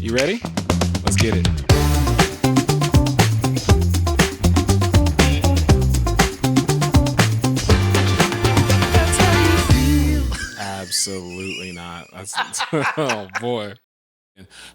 You ready? Let's get it. That's how you feel. Absolutely not. Oh boy.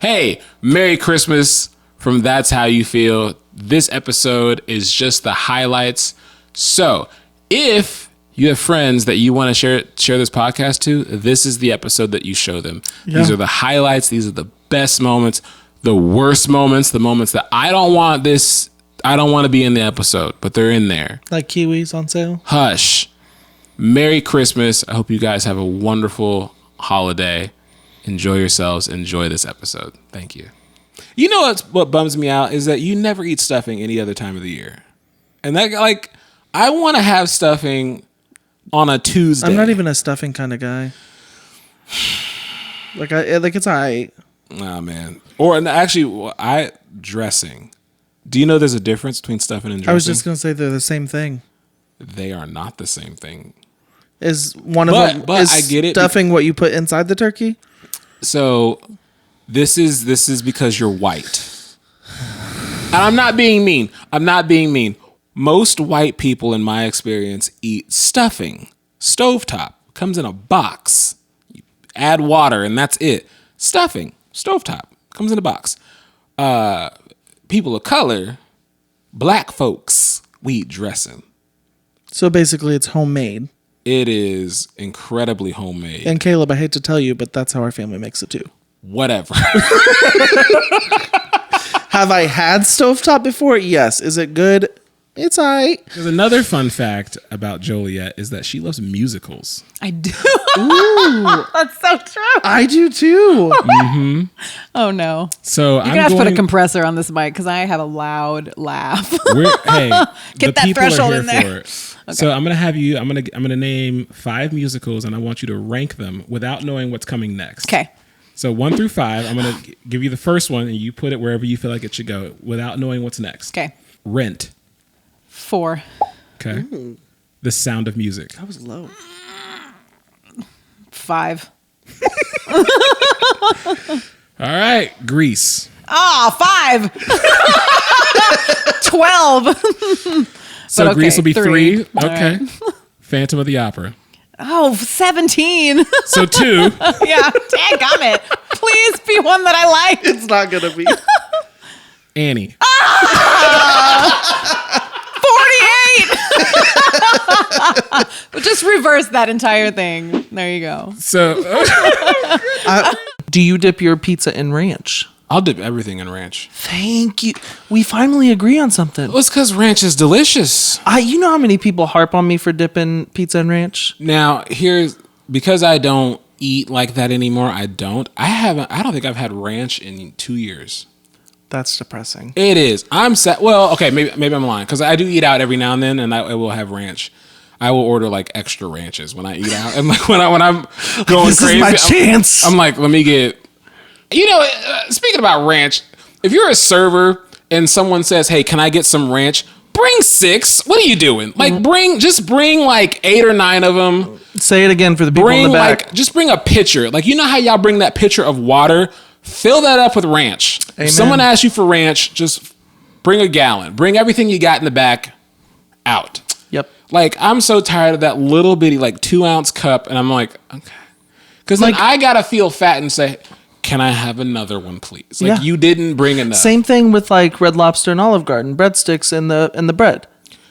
Hey, Merry Christmas from That's How You Feel. This episode is just the highlights. So if you have friends that you want to share this podcast to, this is the episode that you show them. Yeah. These are the highlights. These are the best moments, the worst moments, the moments that I don't want to be in the episode, but they're in there. Like kiwis on sale. Hush. Merry Christmas. I hope you guys have a wonderful holiday. Enjoy yourselves. Enjoy this episode. Thank you. You know what bums me out is that you never eat stuffing any other time of the year. And that, like, I want to have stuffing on a Tuesday. I'm not even a stuffing kind of guy. Like it's alright. Oh man. Or actually, dressing. Do you know there's a difference between stuffing and dressing? I was just gonna say they're the same thing. They are not the same thing. Is one of them? But is I get it. Stuffing what you put inside the turkey? So this is because you're white. And I'm not being mean. Most white people, in my experience, eat stuffing. Stovetop. Comes in a box. You add water and that's it. Stuffing. Stovetop. Comes in a box. People of color, black folks, we eat dressing. So basically it's homemade. It is incredibly homemade. And Caleb, I hate to tell you, but that's how our family makes it too. Whatever. Have I had stovetop before? Yes. Is it good? It's alright. There's another fun fact about Joliet is that she loves musicals. I do. Ooh. That's so true. I do too. Mm-hmm. Oh no. So you're gonna have to put a compressor on this mic because I have a loud laugh. Get that threshold in there. Okay. So I'm gonna name 5 musicals and I want you to rank them without knowing what's coming next. Okay. So 1 through 5, I'm gonna give you the first one and you put it wherever you feel like it should go without knowing what's next. Okay. Rent. 4. Okay. Ooh. The Sound of Music. That was low. 5. All right. Grease. Oh, 5. 12. So okay, Grease will be 3. Okay. Right. Phantom of the Opera. Oh, 17. So 2. Yeah. Dadgummit. Please be one that I like. It's not gonna be. Annie. 48. But just reverse that entire thing. There you go. So, do you dip your pizza in ranch? I'll dip everything in ranch. Thank you. We finally agree on something. Well, it's because ranch is delicious. You know how many people harp on me for dipping pizza in ranch? Now, because I don't eat like that anymore. I don't think I've had ranch in 2 years. That's depressing. It is. I'm sad. Well, okay, maybe I'm lying because I do eat out every now and then, and I will have ranch. I will order like extra ranches when I eat out, and like when I'm going this crazy, is my chance. I'm like, let me get. You know, speaking about ranch, if you're a server and someone says, "Hey, can I get some ranch?" Bring 6. What are you doing? Like, bring like 8 or 9 of them. Say it again for the people in the back. Just bring a pitcher. Like, you know how y'all bring that pitcher of water? Fill that up with ranch. Amen. If someone asks you for ranch, just bring a gallon. Bring everything you got in the back out. Yep. Like, I'm so tired of that little bitty, like 2-ounce cup. And I'm like, okay. Because like, I got to feel fat and say, can I have another one, please? Like, you didn't bring enough. Same thing with like Red Lobster and Olive Garden, breadsticks and the bread.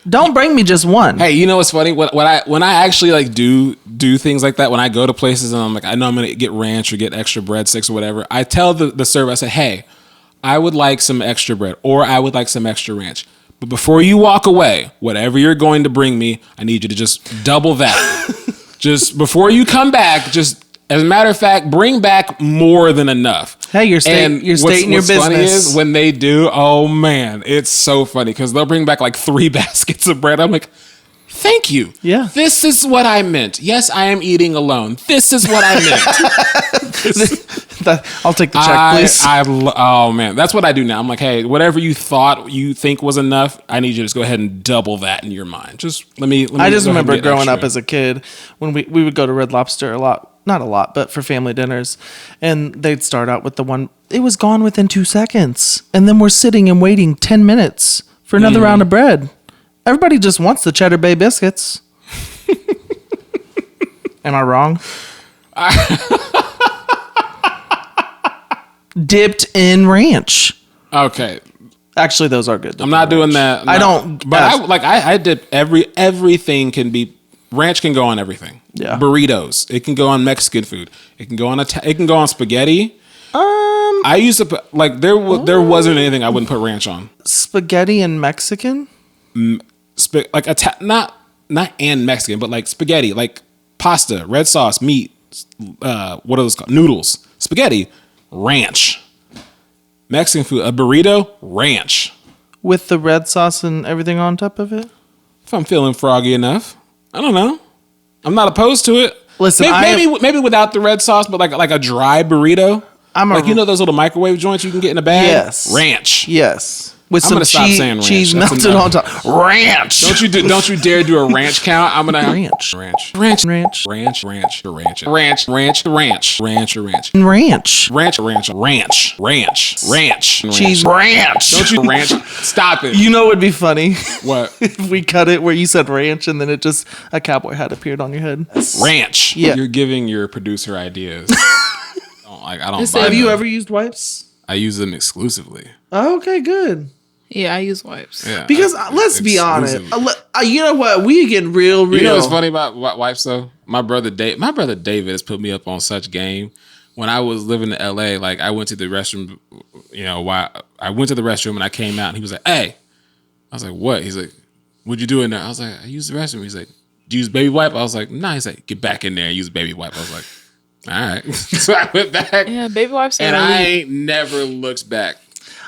Don't bring me just one. Hey, you know what's funny? When I actually like do things like that, when I go to places and I'm like, I know I'm gonna get ranch or get extra breadsticks or whatever, I tell the server, I say, hey, I would like some extra bread or I would like some extra ranch. But before you walk away, whatever you're going to bring me, I need you to just double that. Just before you come back, just as a matter of fact, bring back more than enough. Hey, you're stating your business. What's funny is when they do, oh man, it's so funny because they'll bring back like 3 baskets of bread. I'm like, thank you. Yeah. This is what I meant. Yes, I am eating alone. This is what I meant. I'll take the check, please. Oh man, that's what I do now. I'm like, hey, whatever you thought you think was enough, I need you to just go ahead and double that in your mind. Just let me. I just remember growing up as a kid when we would go to Red Lobster a lot. not a lot, but for family dinners. And they'd start out with the one, it was gone within 2 seconds. And then we're sitting and waiting 10 minutes for another round of bread. Everybody just wants the Cheddar Bay biscuits. Am I wrong? Dipped in ranch. Okay. Actually, those are good. I'm not doing that. I don't. But I did everything can be, ranch can go on everything. Yeah. Burritos. It can go on Mexican food. It can go on it can go on spaghetti. I used to put, like, there wasn't anything I wouldn't put ranch on. Spaghetti and Mexican? Not and Mexican, but like spaghetti, like pasta, red sauce, meat, what are those called? Noodles, spaghetti, ranch. Mexican food, a burrito, ranch. With the red sauce and everything on top of it? If I'm feeling froggy enough. I don't know. I'm not opposed to it. Listen, maybe without the red sauce, but like a dry burrito. You know those little microwave joints you can get in a bag? Yes. Ranch. Yes. With I'm some gonna stop saying ranch. cheese That's melted enough. on top. Ranch. Don't you dare do a ranch count. I'm gonna Ranch. ranch. Ranch. Ranch, ranch, ranch, ranch, ranch, ranch, ranch, ranch, ranch, Ranch. ranch, ranch, ranch, ranch, ranch, Cheese ranch. Don't you ranch? Stop it. You know what would be funny? What? If we cut it where you said ranch and then it just, a cowboy hat appeared on your head. Ranch. Yeah. You're giving your producer ideas. I don't buy Have you them. ever used wipes? I use them exclusively. Oh, okay, good. Yeah, I use wipes. Yeah. Because let's be honest. Exclusively. You know what? We get real. You know what's funny about wipes though? My brother David has put me up on such game. When I was living in LA, like I went to the restroom, I went to the restroom and I came out and he was like, "Hey," I was like, "What?" He's like, "What'd you do in there?" I was like, "I used the restroom." He's like, "Do you use baby wipe?" I was like, "Nah." He's like, "Get back in there and use baby wipe." I was like, "All right." So I went back. Yeah, baby wipes. And I ain't never looked back.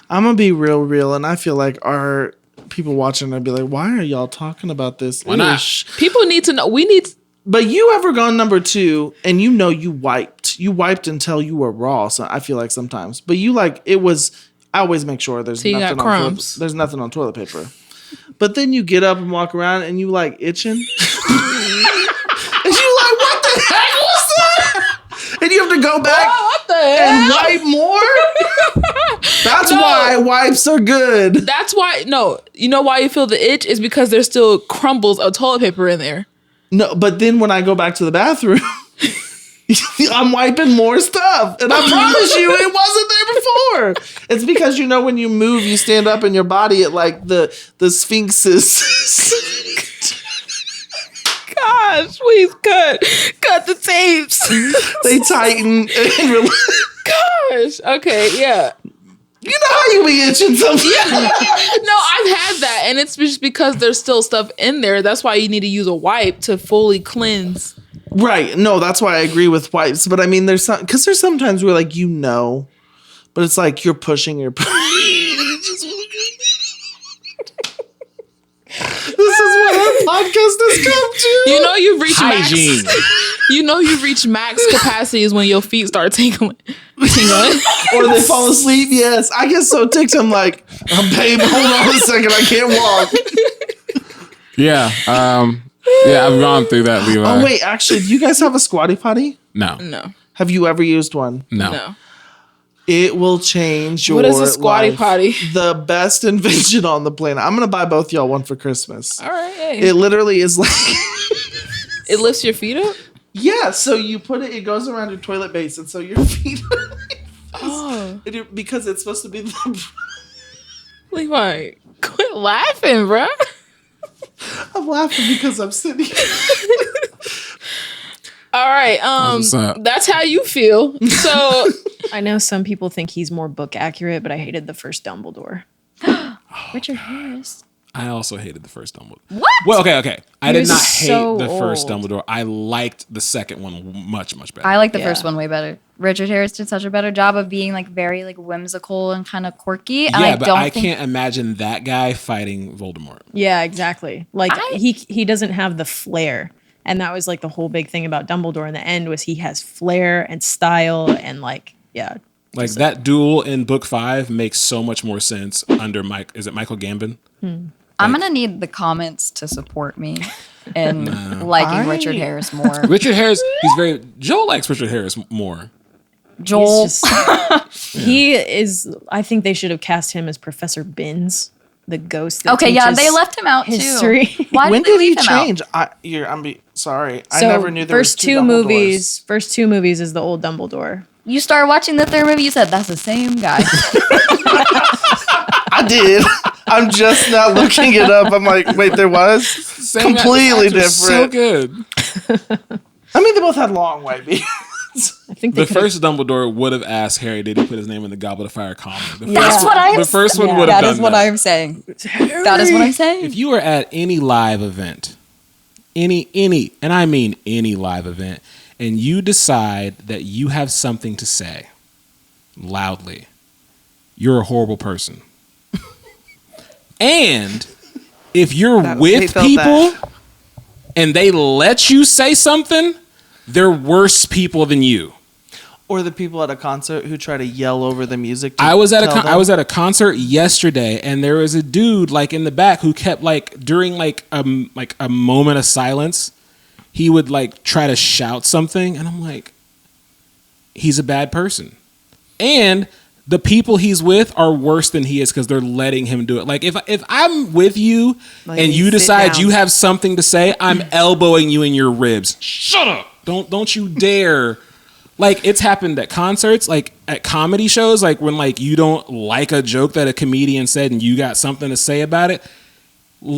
I'm gonna be real, and I feel like our people watching would be like, "Why are y'all talking about this?" Why not? Ish. People need to know. We need. But you ever gone number 2 and you wiped until you were raw? So I feel like sometimes, but it was. I always make sure there's So you nothing got on crumbs. there's nothing on toilet paper. But then you get up and walk around and you like itching, and you like, what the heck was that? And you have to go back What the and hell? wipe more. That's why wipes are good. That's why. No, you know why you feel the itch is because there's still crumbles of toilet paper in there. No, but then when I go back to the bathroom, I'm wiping more stuff. And I promise you, it wasn't there before. It's because, when you move, you stand up and your body, it like the Sphinx is. Gosh, please cut the tapes. They tighten and relax. Gosh. Okay. Yeah. You know how you be itching something. No, I've had that, and it's just because there's still stuff in there. That's why you need to use a wipe to fully cleanse. Right. No, that's why I agree with wipes. But I mean, there's sometimes where but it's like you're pushing your. This is what our podcast has come to. You've reached Hygiene. max. You've reached max capacity is when your feet start tingling. Or they fall asleep. Yes, I get so ticked. I'm like, babe, hold on a second. I can't walk. Yeah. Yeah, I've gone through that, Levi. Oh wait, actually, do you guys have a squatty potty? No. No. Have you ever used one? No. It will change your What is a squatty life. potty? The best invention on the planet. I'm gonna buy both y'all one for Christmas. All right. Hey. It literally is like It lifts your feet up? yeah. So you put it goes around your toilet base, and so your feet. Because it's supposed to be the. Levi, quit laughing, bro. I'm laughing because I'm sitting here. All right. That's what's up. That's how you feel. So I know some people think he's more book accurate, but I hated the first Dumbledore. Richard Harris. I also hated the first Dumbledore. What? Well, okay. I He did was not hate so the first old. Dumbledore. I liked the second one much, much better. I like the Yeah. first one way better. Richard Harris did such a better job of being like very like whimsical and kind of quirky. And yeah, I but don't I think can't imagine that guy fighting Voldemort. Yeah, exactly. Like I- he doesn't have the flair. And that was like the whole big thing about Dumbledore in the end was he has flair and style and like, yeah. Like that duel in book 5 makes so much more sense under Michael Gambon? I'm gonna need the comments to support me. and liking Richard Harris more. Richard Harris, Joel likes Richard Harris more. Joel. He is. I think they should have cast him as Professor Binns, the ghost. That Okay, yeah, teaches they left him out history. too. Why When did they did he leave him out? change? Sorry, I So never knew there was first two two Dumbledores. movies. First two movies is the old Dumbledore. You started watching the third movie, you said that's the same guy. I did. I'm just not looking it up. I'm like, wait, there was completely different. So good. I mean, they both had long white beards. I think they The first Dumbledore would have asked Harry, did he put his name in the Goblet of Fire common? That's what I'm The first one would have That done is what that. I'm saying. That is what I'm saying. If you were at any live event, any, and I mean any live event, and you decide that you have something to say loudly, you're a horrible person. And if you're they with felt people and they let you say something, they're worse people than you. Or the people at a concert who try to yell over the music. I was at a concert yesterday, and there was a dude like in the back who kept like during like a moment of silence, he would like try to shout something, and I'm like, he's a bad person. And the people he's with are worse than he is because they're letting him do it. Like if I'm with you Like, and you sit decide down. you have something to say, I'm elbowing you in your ribs. Shut up! Don't you dare! Like it's happened at concerts, like at comedy shows, like when like you don't like a joke that a comedian said and you got something to say about it.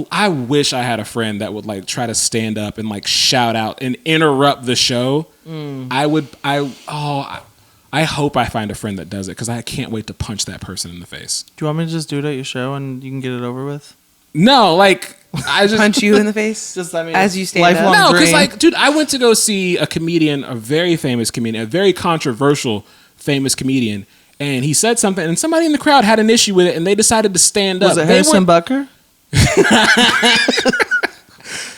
I wish I had a friend that would like try to stand up and like shout out and interrupt the show. I hope I find a friend that does it because I can't wait to punch that person in the face. Do you want me to just do it at your show and you can get it over with? No, like I just Punch you in the face Just I mean, as you stand lifelong up. no, because dream. like, dude, I went to go see a comedian, a very famous comedian, a very controversial famous comedian, and he said something, and somebody in the crowd had an issue with it, and they decided to stand up. Was it They Harrison went- Bucker?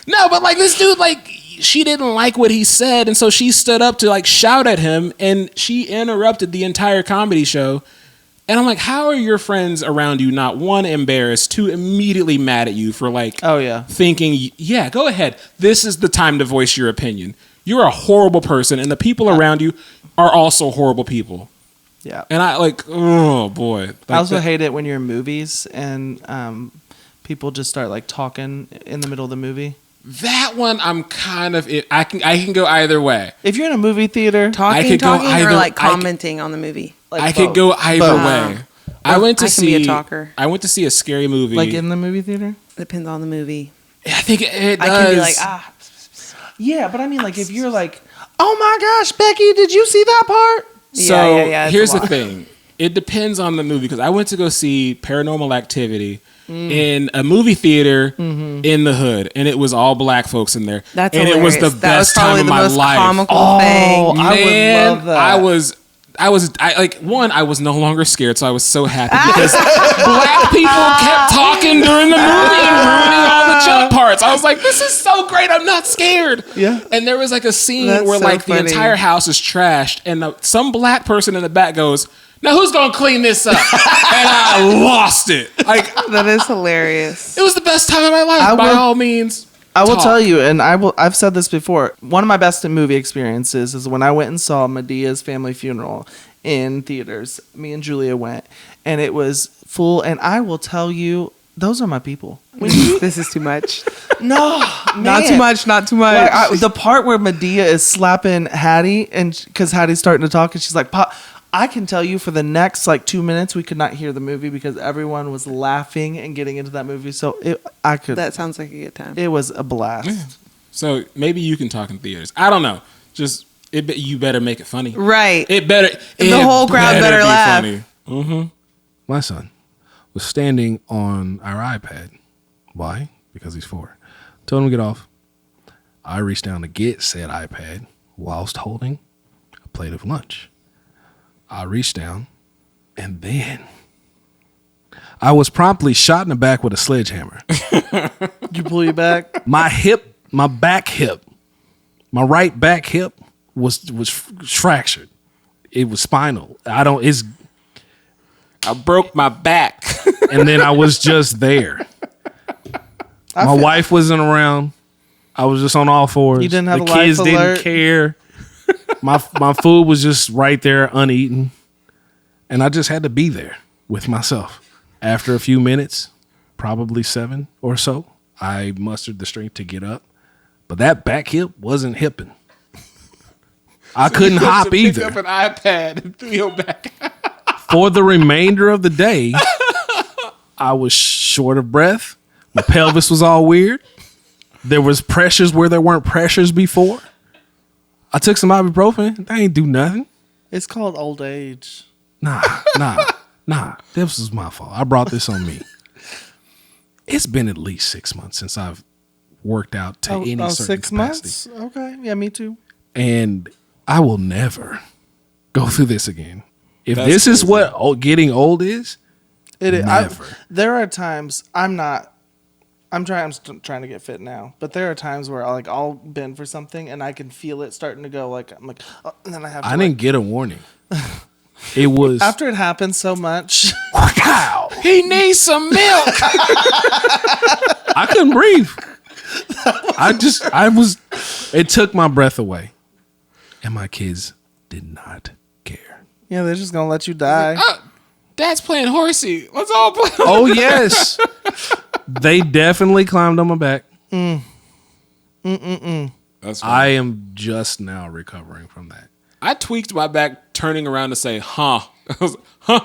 No, but like this dude, like she didn't like what he said, and so she stood up to like shout at him, and she interrupted the entire comedy show. And I'm like, how are your friends around you not one embarrassed, two immediately mad at you for like Oh yeah. thinking, yeah, go ahead. This is the time to voice your opinion. You're a horrible person, and the people around you are also horrible people. Yeah. And I like, oh boy. Like I also that- hate it when you're in movies and people just start like talking in the middle of the movie. that one. I'm kind of I can go either way. If you're in a movie theater, could go Talking either- or like I could- commenting on the movie. like I could both. go either Both. way. I went to I can be see a talker. I went to see a scary movie. Like in the movie theater. Depends on the movie. I think it does. I can be like, Yeah, but I mean, like if you're like, oh my gosh, Becky, did you see that part? So yeah, it's here's a the lot. thing. It depends on the movie because I went to go see Paranormal Activity in a movie theater in the hood, and it was all black folks in there. That's and it was the hilarious. That was best time probably of the my most life. comical thing. I would love that. I was no longer scared, so I was so happy because black people kept talking during the movie and ruining all the jump parts. I was like, this is so great. I'm not scared. Yeah. And there was like a scene That's where so like the funny. entire house is trashed, and some black person in the back goes, now who's gonna clean this up? And I lost it. Like That is hilarious. it was the best time of my life. I By will- all means, I will talk. tell you, and I've said this before. One of my best movie experiences is when I went and saw Medea's family funeral in theaters. Me and Julia went, and it was full. And I will tell you, those are my people. This is too much. No, Not too much. Not too much. Like, the part where Medea is slapping Hattie, and because Hattie's starting to talk, and she's like, "Pop." I can tell you for the next like 2 minutes we could not hear the movie because everyone was laughing and getting into that movie. So That sounds like a good time. it was a blast. So maybe you can talk in theaters. I don't know. Just you better make it funny. Right. It better. The whole crowd better be laugh. funny. My son was standing on our iPad. Why? Because he's 4. Told him to get off. I reached down to get said iPad whilst holding a plate of lunch. I reached down, and then I was promptly shot in the back with a sledgehammer. Did you pull you back? My back hip, my right back hip was fractured. It was spinal. I broke my back. And then I was just there. My wife wasn't around. I was just on all fours. You didn't have the a life kids alert? didn't care. My food was just right there, uneaten, and I just had to be there with myself. After a few minutes, probably 7 or so, I mustered the strength to get up, but that back hip wasn't hipping. I couldn't hop either. Pick up an iPad and threw your back. For the remainder of the day, I was short of breath. My pelvis was all weird. There was pressures where there weren't pressures before. I took some ibuprofen. They ain't do nothing. It's called old age. Nah. This was my fault. I brought this on me. It's been at least 6 months since I've worked out to any certain 6 capacity. months? Okay. Yeah, me too. And I will never go through this again. If That's this is crazy. what getting old is, never. There are times I'm trying to get fit now, but there are times where I'll bend for something and I can feel it starting to go I'm like, oh, and then I have to. I didn't get a warning. It was After it happens so much. wow. He needs some milk. I couldn't breathe. It took my breath away. And my kids did not care. Yeah, they're just gonna let you die. Dad's playing horsey. Let's all play. Oh, yes. They definitely climbed on my back. That's funny. I am just now recovering from that. I tweaked my back turning around to say, huh. I was, huh.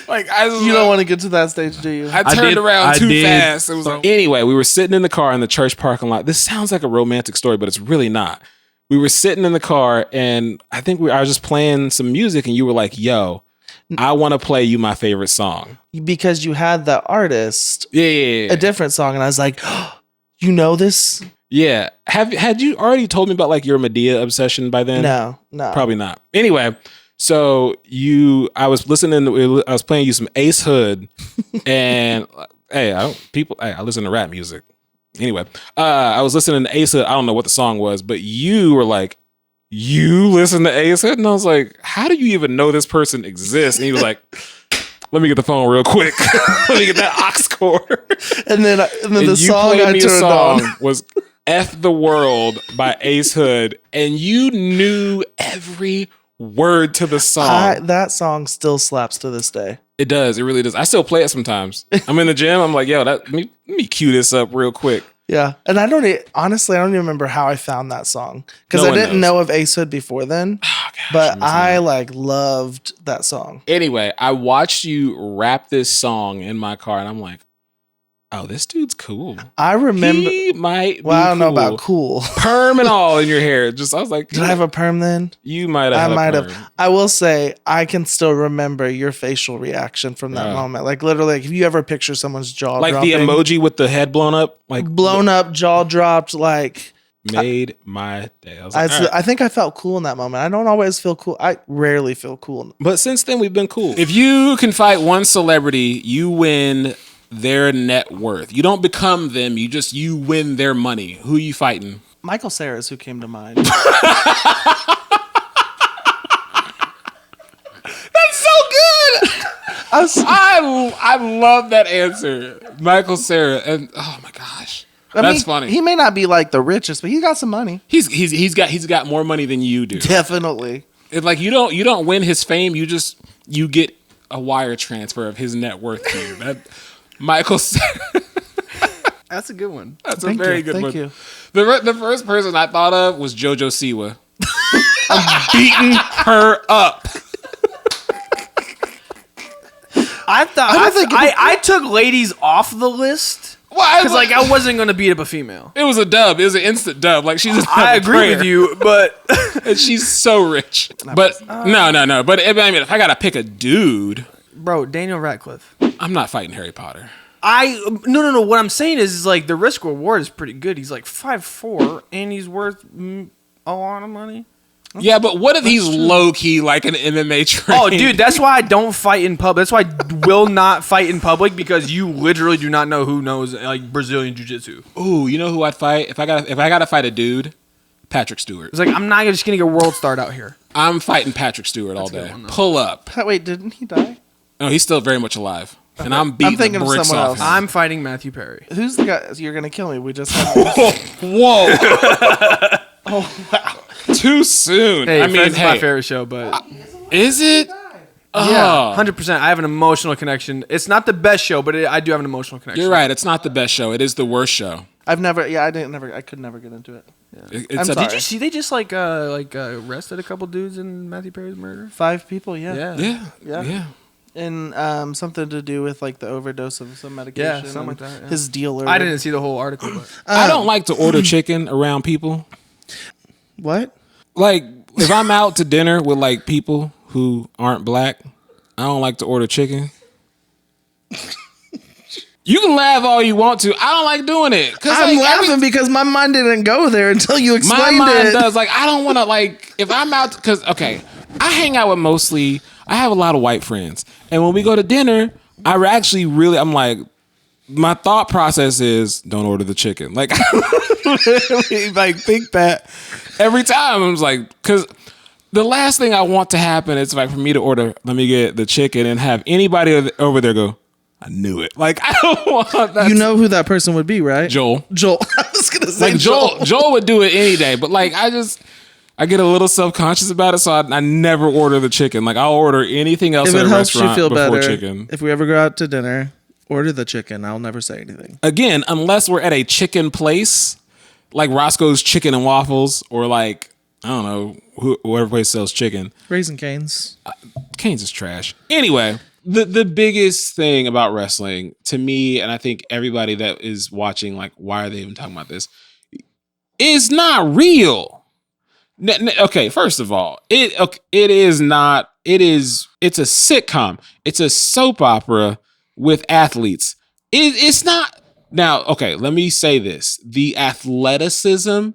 You don't want to get to that stage, do you? I turned did- around I too did. fast. It was like, anyway, we were sitting in the car in the church parking lot. This sounds like a romantic story, but it's really not. We were sitting in the car, and I think I was just playing some music, and you were like, yo, I want to play you my favorite song. Because you had the artist Yeah. a different song, and I was like, oh, you know this? Yeah. Had you already told me about like your Medea obsession by then? No. Probably not. Anyway, so I was playing you some Ace Hood, and hey, I listen to rap music. Anyway, I was listening to Ace Hood. I don't know what the song was, but you were like, you listen to Ace Hood? And I was like, how do you even know this person exists? And he was like, let me get the phone real quick. Let me get that aux cord. And then the you song played I me a turned song on. was F the World by Ace Hood, and you knew every word to the song. That song still slaps to this day. It does. It really does. I still play it sometimes. I'm in the gym. I'm like, yo, let me cue this up real quick. Yeah, and honestly, I don't even remember how I found that song because No I one didn't knows. know of Ace Hood before then. Oh, gosh, But I missing out. loved that song. Anyway, I watched you rap this song in my car, and I'm like, oh, this dude's cool. I remember. He might be Well, I don't know cool. about cool. Perm and all in your hair. I was like, Did I have a perm then? you might have. I had a might perm. have. I will say I can still remember your facial reaction from that Yeah. moment. Like literally, if you ever picture someone's jaw Like dropping, the emoji with the head blown up, like blown up, jaw dropped, like made my day. I was like, all right. I think I felt cool in that moment. I don't always feel cool. I rarely feel cool. But since then, we've been cool. If you can fight one celebrity, you win their net worth. You don't become them. You win their money. Who you fighting? Michael Cera is who came to mind. That's so good. I love that answer, Michael Cera, and oh my gosh, that's funny. He may not be like the richest, but he got some money. He's got more money than you do. Definitely. It's like you don't win his fame. You get a wire transfer of his net worth to you. That Michael Cera. That's a good one. That's Thank a very you, good thank one. you. The first person I thought of was JoJo Siwa. I'm beating her up. I took ladies off the list Why? because I wasn't gonna beat up a female. It was a dub. It was an instant dub. Like she's. I agree with you, but And she's so rich. But no. But I mean, if I gotta pick a dude, bro, Daniel Radcliffe. I'm not fighting Harry Potter. No. What I'm saying is like the risk reward is pretty good. He's like 5'4" and he's worth a lot of money. Yeah, but what if he's low key like an MMA trainer? Oh, dude, that's why I don't fight in public. That's why I will not fight in public because you literally do not know who knows like Brazilian jiu-jitsu. Ooh, you know who I'd fight if I gotta fight a dude? Patrick Stewart. It's like I'm not just gonna get world starred out here. I'm fighting Patrick Stewart all a good day. one, though. Pull up. Wait, didn't he die? No, he's still very much alive. and I'm beating thinking the of bricks someone off else. him. I'm fighting Matthew Perry. Who's the guy? You're gonna kill me. We just had Whoa! Oh wow. Too soon. Hey, I mean, Friends is my hey, favorite show, but is it? yeah, 100%. I have an emotional connection. It's not the best show, but I do have an emotional connection. You're right. It's not the best show. It is the worst show. I could never get into it. It's I'm sorry. Did you see they just arrested a couple dudes in Matthew Perry's murder? 5 people, yeah. Yeah. And something to do with like the overdose of some medication. Yeah, something like and that, yeah. His dealer. I didn't see the whole article, but I don't like to order chicken around people. What? Like, if I'm out to dinner with like people who aren't black, I don't like to order chicken. You can laugh all you want to. I don't like doing it. I'm laughing because my mind didn't go there until you my explained mind it. does. Like, I don't want to, like, if I'm out, because, okay, I hang out with mostly, I have a lot of white friends. And when we go to dinner, I'm like, my thought process is, don't order the chicken. Like, I really, like, think that every time. I'm just like, because the last thing I want to happen is like for me to order, let me get the chicken and have anybody over there go, I knew it. Like, I don't want that. You know who that person would be, right? Joel. I was gonna say Like, Joel would do it any day. But like, I get a little self-conscious about it, so I never order the chicken. Like, I'll order anything else If at it a helps you restaurant feel before better, chicken. if we ever go out to dinner, order the chicken. I'll never say anything. Again, unless we're at a chicken place, like Roscoe's Chicken and Waffles, or like, I don't know, whatever place sells chicken. Raising Cane's. Cane's is trash. Anyway, the biggest thing about wrestling to me, and I think everybody that is watching, like, why are they even talking about this? Is not real. Okay, first of all, it's a sitcom. It's a soap opera with athletes. It's not. Now, okay, let me say this. The athleticism,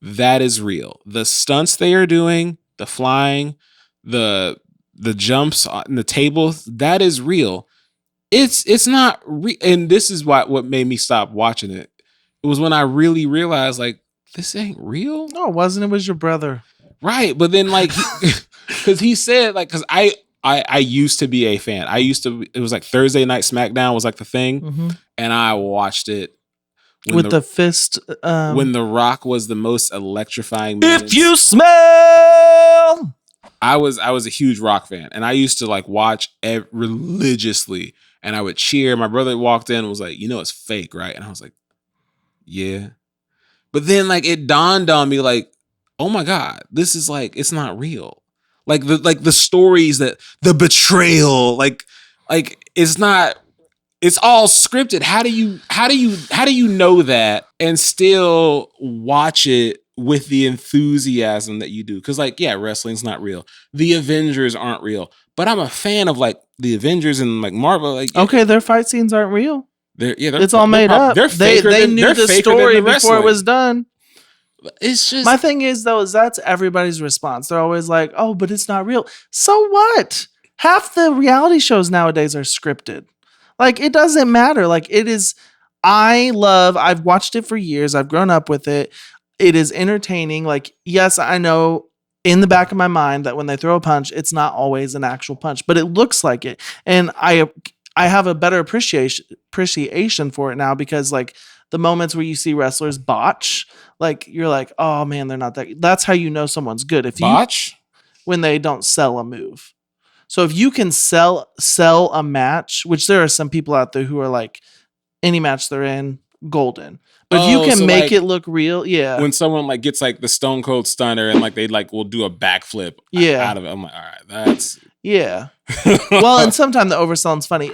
that is real. The stunts they are doing, the flying, the jumps on the tables, that is real. It's not and this is what made me stop watching it. It was when I really realized, like, this ain't real. No, it wasn't. It was your brother. Right. But then, like, because he said, like, because I used to be a fan. It was like Thursday Night SmackDown was like the thing. And I watched it. With the fist. When The Rock was the most electrifying minutes. If you smell. I was a huge Rock fan. And I used to, like, watch religiously. And I would cheer. My brother walked in and was like, it's fake, right? And I was like, yeah. But then, like, it dawned on me, like, oh my God, this is like, it's not real. Like the stories that the betrayal, like it's not, it's all scripted. How do you know that and still watch it with the enthusiasm that you do? Because, like, yeah, wrestling's not real. The Avengers aren't real. But I'm a fan of, like, the Avengers and, like, Marvel. Like, Okay, their fight scenes aren't real. It's all made up. They knew the story before it was done. It's just, my thing is, though, is that's everybody's response. They're always like, oh, but it's not real. So what? Half the reality shows nowadays are scripted. Like, it doesn't matter. Like, it is, I've watched it for years. I've grown up with it. It is entertaining. Like, yes, I know in the back of my mind that when they throw a punch, it's not always an actual punch, but it looks like it. And I have a better appreciation for it now, because, like, the moments where you see wrestlers botch, like, you're like, oh man, they're not that. That's how you know someone's good. If you botch? When they don't sell a move. So if you can sell a match, which there are some people out there who are like, any match they're in, golden. But if you can make, like, it look real, yeah. When someone, like, gets, like, the Stone Cold Stunner and, like, they, like, will do a backflip out of it, I'm like, all right, that's... Yeah. Well, and sometimes the overselling's funny.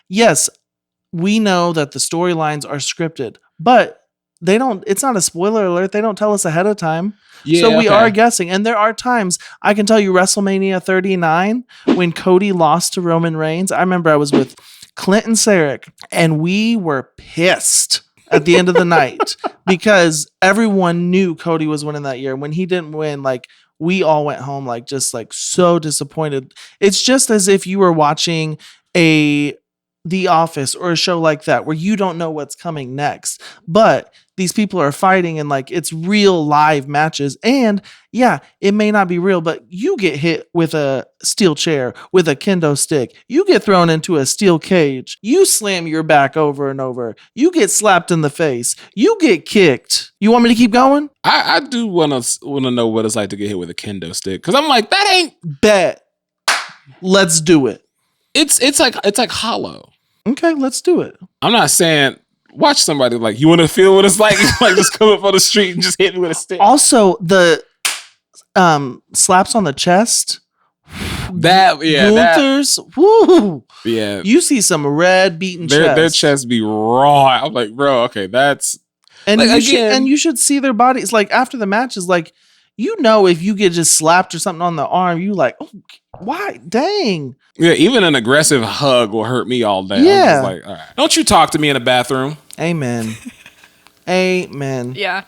Yes, we know that the storylines are scripted, but it's not a spoiler alert. They don't tell us ahead of time. Yeah, so we are guessing. And there are times, I can tell you, WrestleMania 39, when Cody lost to Roman Reigns, I remember I was with Clinton Sarek, and we were pissed at the end of the night because everyone knew Cody was winning that year. When he didn't win, like, we all went home, like, just, like, so disappointed. It's just as if you were watching The Office or a show like that where you don't know what's coming next. But these people are fighting and like it's real live matches. And yeah, it may not be real, but you get hit with a steel chair, with a kendo stick. You get thrown into a steel cage. You slam your back over and over. You get slapped in the face. You get kicked. You want me to keep going? I do want to know what it's like to get hit with a kendo stick, because I'm like, that ain't. Bet. Let's do it. It's like hollow. Okay, let's do it. I'm not saying watch somebody like, you want to feel what it's like, like just come up on the street and just hit me with a stick. Also, the slaps on the chest. Gunther's, woo. Yeah. You see some red beaten Their chest. chests be raw. I'm like, bro, okay, that's. And like, you should see their bodies. Like after the matches, like, if you get just slapped or something on the arm, you like, oh, why? Dang. Yeah, even an aggressive hug will hurt me all day. Yeah. I'm just like, all right. Don't you talk to me in a bathroom. Amen. Amen. Yeah.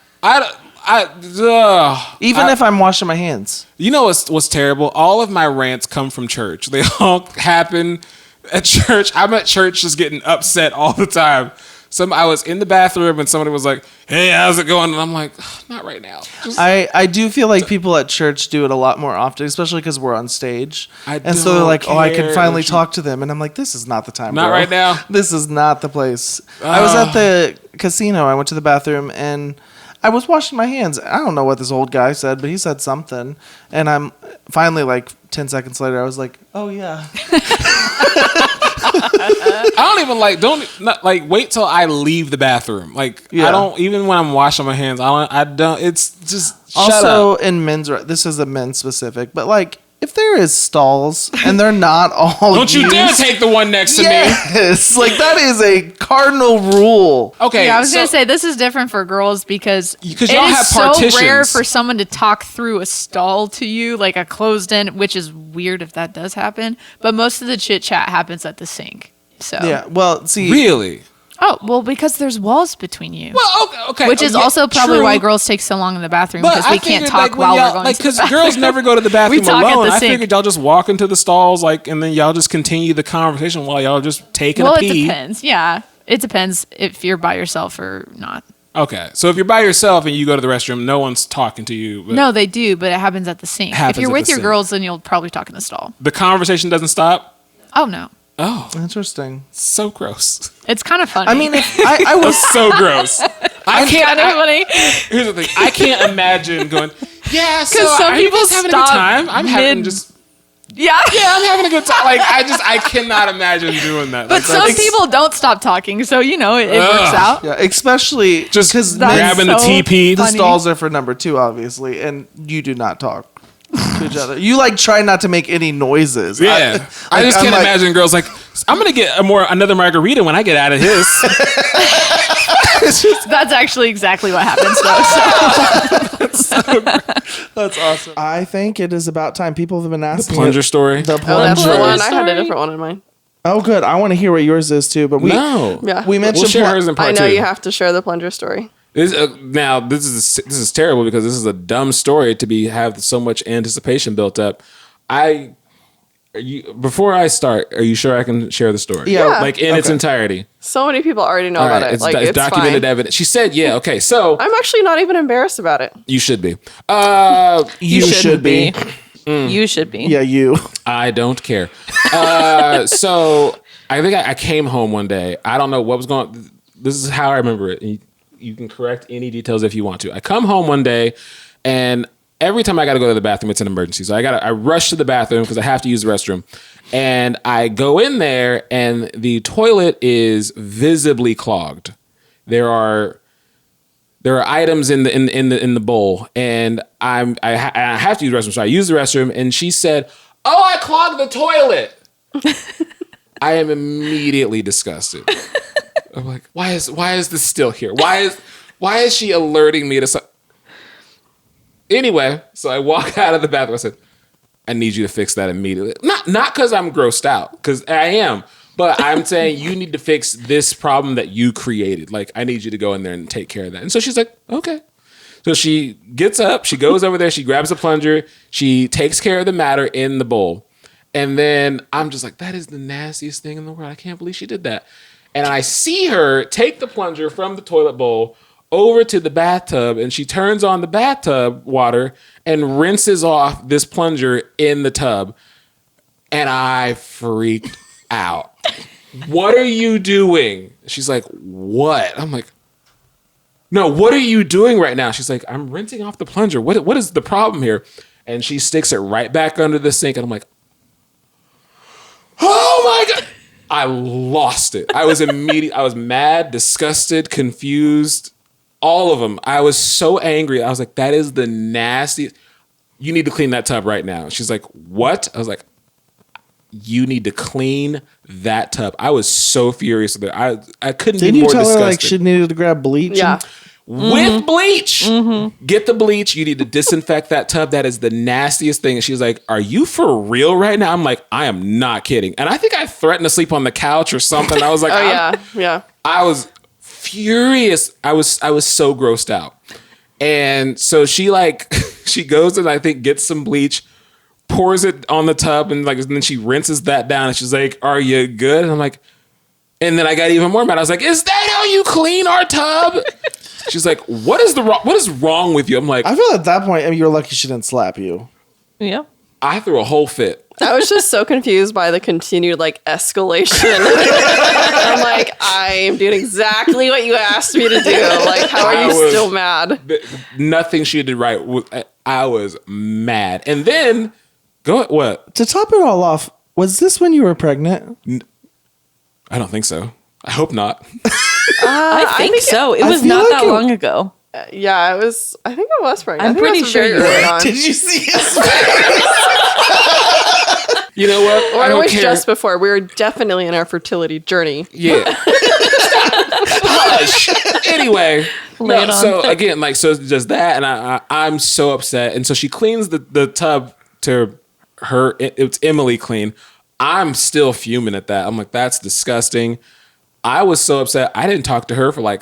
Even if I'm washing my hands. You know what's terrible? All of my rants come from church. They all happen at church. I'm at church just getting upset all the time. I was in the bathroom and somebody was like, hey, how's it going? And I'm like, not right now. I do feel like people at church do it a lot more often, especially because we're on stage. And so they're like, I can finally talk to them. And I'm like, this is not the time. Not bro. right now. This is not the place. I was at the casino. I went to the bathroom and I was washing my hands. I don't know what this old guy said, but he said something. And I'm finally, like 10 seconds later, I was like, oh yeah. I don't even wait till I leave the bathroom. Like, Yeah. I don't, even when I'm washing my hands, I don't, it's just, shut Also, up. in men's, this is a men's specific, but like, if there is stalls and they're not all Don't you dare used- take the one next to me. Yes, like that is a cardinal rule. Okay. Yeah, I was so- gonna say this is different for girls because it y'all have is so partitions. rare for someone to talk through a stall to you, like a closed end, which is weird if that does happen. But most of the chit chat happens at the sink. So Yeah, well, see, Really? Oh well, because there's walls between you. Well, okay. Which is yeah, also probably true. why girls take so long in the bathroom But because I we can't figured, talk like, while when we're y'all- going like, to the because bathroom. girls never go to the bathroom talk at alone. the I sink. figured y'all just walk into the stalls, like, and then y'all just continue the conversation while y'all just taking Well, a it pee. depends. Yeah, it depends if you're by yourself or not. Okay, so if you're by yourself and you go to the restroom, no one's talking to you. But No, they do, but it happens at the sink. Happens If you're at with the your sink. girls, then you'll probably talk in the stall. the conversation doesn't stop. Oh no, Oh, interesting. so gross. it's kind of funny. I mean, if I was That's so gross. I can't. kind of funny. Here's the thing. I can't imagine going. Yeah, so some are you people guys having a good stop time? I'm having mid- just. Yeah. Yeah, I'm having a good time. Like I cannot imagine doing that. But Like, some that's- people don't stop talking, so it works out. yeah, especially just because That's grabbing so the TP. the funny. stalls are for number 2, obviously, and you do not talk to each other. You like try not to make any noises. Yeah, I just I'm can't like- imagine girls like, I'm gonna get another margarita when I get out of this. That's actually exactly what happens, though. That's awesome. I think it is about time. People have been asking plunger it. story. The Oh, that's plunger. the one. I had a different one in mind. Oh, good. I want to hear what yours is too. But we No. Yeah. we mentioned We'll share pl- hers in part I know two. you have to share the plunger story. Now this is terrible because this is a dumb story to have so much anticipation built up. Before I start, are you sure I can share the story? Yeah. Like in its Okay. entirety. So many people already know All about right, it. it's, Like it's it's documented fine. evidence. She said, "Yeah, okay." So I'm actually not even embarrassed about it. you should be. you should be. You should be. Yeah, you. I don't care. So I think I came home one day. I don't know what was going. This is how I remember it. You can correct any details if you want to. I come home one day, and every time I got to go to the bathroom, it's an emergency. So I rush to the bathroom because I have to use the restroom, and I go in there, and the toilet is visibly clogged. There are items in the bowl, and I have to use the restroom. So I use the restroom, and she said, "Oh, I clogged the toilet." I am immediately disgusted. I'm like, why is this still here? Why is she alerting me to something? Anyway, so I walk out of the bathroom. I said, I need you to fix that immediately. Not because I'm grossed out, because I am. But I'm saying you need to fix this problem that you created. Like, I need you to go in there and take care of that. And so she's like, okay. So she gets up, she goes over there, she grabs a plunger, she takes care of the matter in the bowl. And then I'm just like, that is the nastiest thing in the world. I can't believe she did that. And I see her take the plunger from the toilet bowl, over to the bathtub and she turns on the bathtub water and rinses off this plunger in the tub. And I freaked out. What are you doing? She's like, what? I'm like, no, what are you doing right now? She's like, I'm rinsing off the plunger. What is the problem here? And she sticks it right back under the sink. And I'm like, oh my God. I lost it. I was mad, disgusted, confused, all of them. I was so angry. I was like, that is the nastiest. You need to clean that tub right now. She's like, what? I was like, you need to clean that tub. I was so furious with her. I couldn't Didn't be you more tell disgusted. her like she needed to grab bleach? Yeah. With bleach. Get the bleach. You need to disinfect that tub. That is the nastiest thing. And she's like, are you for real right now? I'm like, I am not kidding. And I think I threatened to sleep on the couch or something. I was like, Yeah. I was furious. I was so grossed out. And so she like, she goes and I think gets some bleach, pours it on the tub, and then she rinses that down. And she's like, are you good? And I'm like, and then I got even more mad. I was like, is that how you clean our tub? She's like, what is wrong with you? I'm like, I feel at that point, I mean, you're lucky she didn't slap you. Yeah. I threw a whole fit. I was just so confused by the continued like escalation. I'm like, I'm doing exactly what you asked me to do. Like, how are you still mad? Nothing she did right. I was mad. And then, what? To top it all off, was this when you were pregnant? I don't think so. I hope not. I think so. It I was feel not like that long ago. Yeah, it was. I think I was pregnant. I'm I think pretty it was sure very you early were. on. Did you see his face? You know what? Or I it don't was care. just before. We were definitely in our fertility journey. Yeah. Hush. Anyway. Lay it on. So again, so just that, and I'm so upset. And so she cleans the tub to her. It's Emily clean. I'm still fuming at that. I'm like, that's disgusting. I was so upset. I didn't talk to her for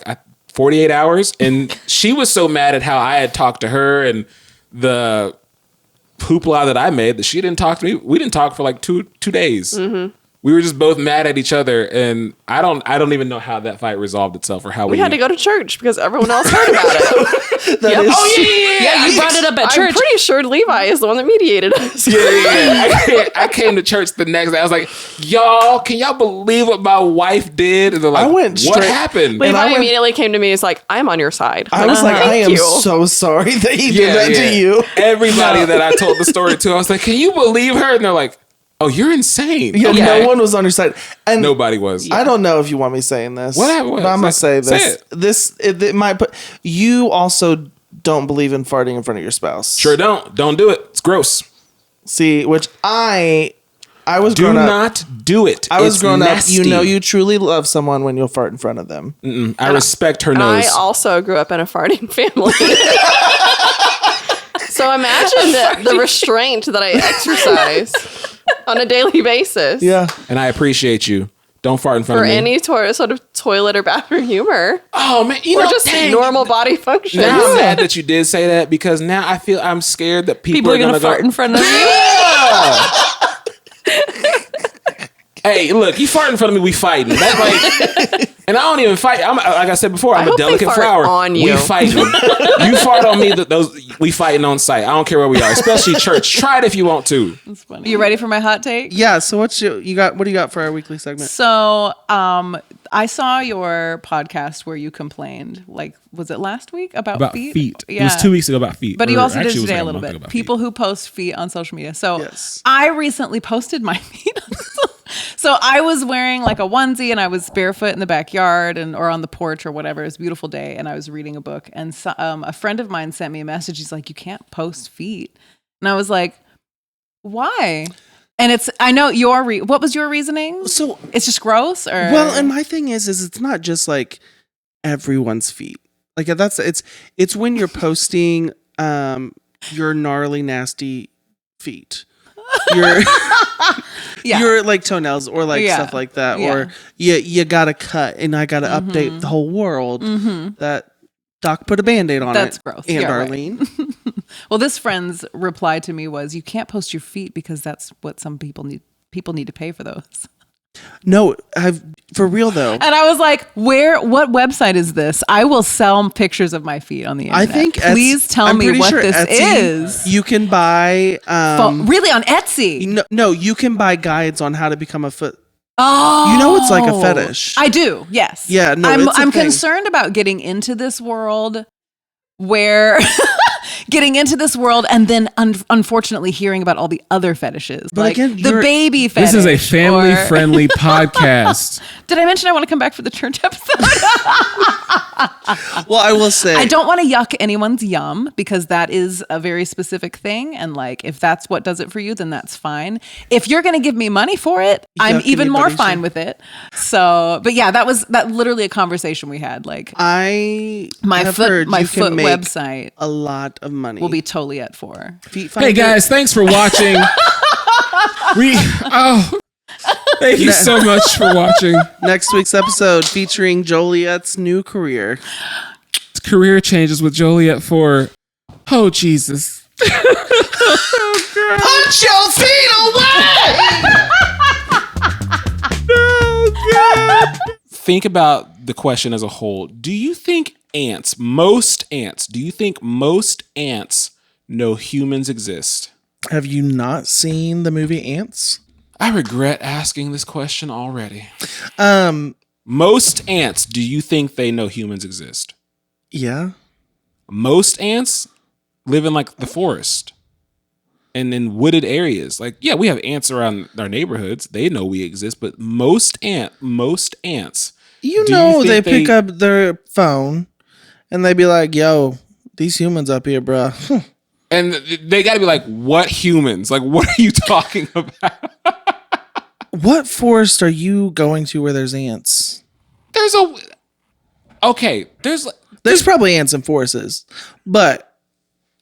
48 hours. And she was so mad at how I had talked to her and the hoopla that I made that she didn't talk to me. We didn't talk for like two days. Mm-hmm. We were just both mad at each other, and I don't even know how that fight resolved itself or how We had to go to church because everyone else heard about it. That is- Oh yeah. You brought it up at I'm church. pretty sure Levi is the one that mediated us. Yeah. I came to church the next day. I was like, y'all, can y'all believe what my wife did? And they're like, I went what straight- happened? Levi I went- immediately came to me. He's like, I'm on your side. I was like, I Thank am you. so sorry that he did that to you. Everybody that I told the story to, I was like, can you believe her? And they're like, oh, you're insane. Yeah, Okay. no one was on your side. And Nobody was. I don't know if you want me saying this. What happened? But I'm gonna say Say this. it. It might put you also don't believe in farting in front of your spouse. Sure don't. Don't do it. It's gross. See, which I was Do grown up. not do it. I was It's grown nasty. up. You know, you truly love someone when you'll fart in front of them. I respect her And nose. I also grew up in a farting family. So imagine the restraint that I exercise on a daily basis. Yeah. And I appreciate you. Don't fart in front For of me. any sort of toilet or bathroom humor. Oh man, you Or know, just dang, normal body function. Now I'm mad that you did say that because now I feel I'm scared that people People are gonna go, fart in front of you. Yeah! Hey, look, you fart in front of me, we fighting. That's like, and I don't even fight. I'm like I said before, I'm I a hope they delicate fart flower. on We you. fighting. You fart on me, we fighting on site. I don't care where we are, especially church. Try it if you want to. You ready for my hot take? Yeah. So what do you got for our weekly segment? So, I saw your podcast where you complained, was it last week about feet? It was 2 weeks ago about feet. But you Or also did actually, it was today like a little month bit. ago about People feet. who post feet on social media. So Yes. I recently posted my feet. So I was wearing like a onesie and I was barefoot in the backyard or on the porch or whatever. It was a beautiful day and I was reading a book. And so, a friend of mine sent me a message. He's like, you can't post feet. And I was like, why? And I know what was your reasoning? So It's just gross or? well, and my thing is it's not just like everyone's feet. Like it's when you're posting your gnarly, nasty feet. Your Yeah. your like toenails or like Yeah. stuff like that. Yeah. Or you gotta cut and I gotta update the whole world that Doc put a Band-Aid on That's it. gross. And Yeah, right. Darlene. Well, this friend's reply to me was, you can't post your feet because that's what some people need. People need to pay for those. No, I've for real though. And I was like, what website is this? I will sell pictures of my feet on the I internet. think Please tell me what this is. You can buy really on Etsy? No, you can buy guides on how to become a foot. Oh, you know it's like a fetish. I do. Yes. Yeah. No, I'm concerned about getting into this world where getting into this world and then unfortunately hearing about all the other fetishes. But like again, the baby fetish. This is a family-friendly podcast. Did I mention I want to come back for the church episode? Well, I will say I don't want to yuck anyone's yum because that is a very specific thing. And like, if that's what does it for you, then that's fine. If you're going to give me money for it, I'm even more fine with it. So, but yeah, that literally a conversation we had. Like my foot make website a lot of money. Will be totally at 4. Hey guys, thanks for watching. Thank you so much for watching. Next week's episode featuring Joliet's new career. Career changes with Joliet for Jesus. Put your feet away! Think about the question as a whole. Do you think most ants know humans exist? Have you not seen the movie Ants? I regret asking this question already. Most ants, do you think they know humans exist? Yeah. Most ants live in like the forest and in wooded areas. Like, yeah, we have ants around our neighborhoods. They know we exist, but most ants, they pick up their phone and they be like, yo, these humans up here, bro. And they got to be like, what humans? Like, what are you talking about? What forest are you going to where there's ants? There's probably ants in forests, but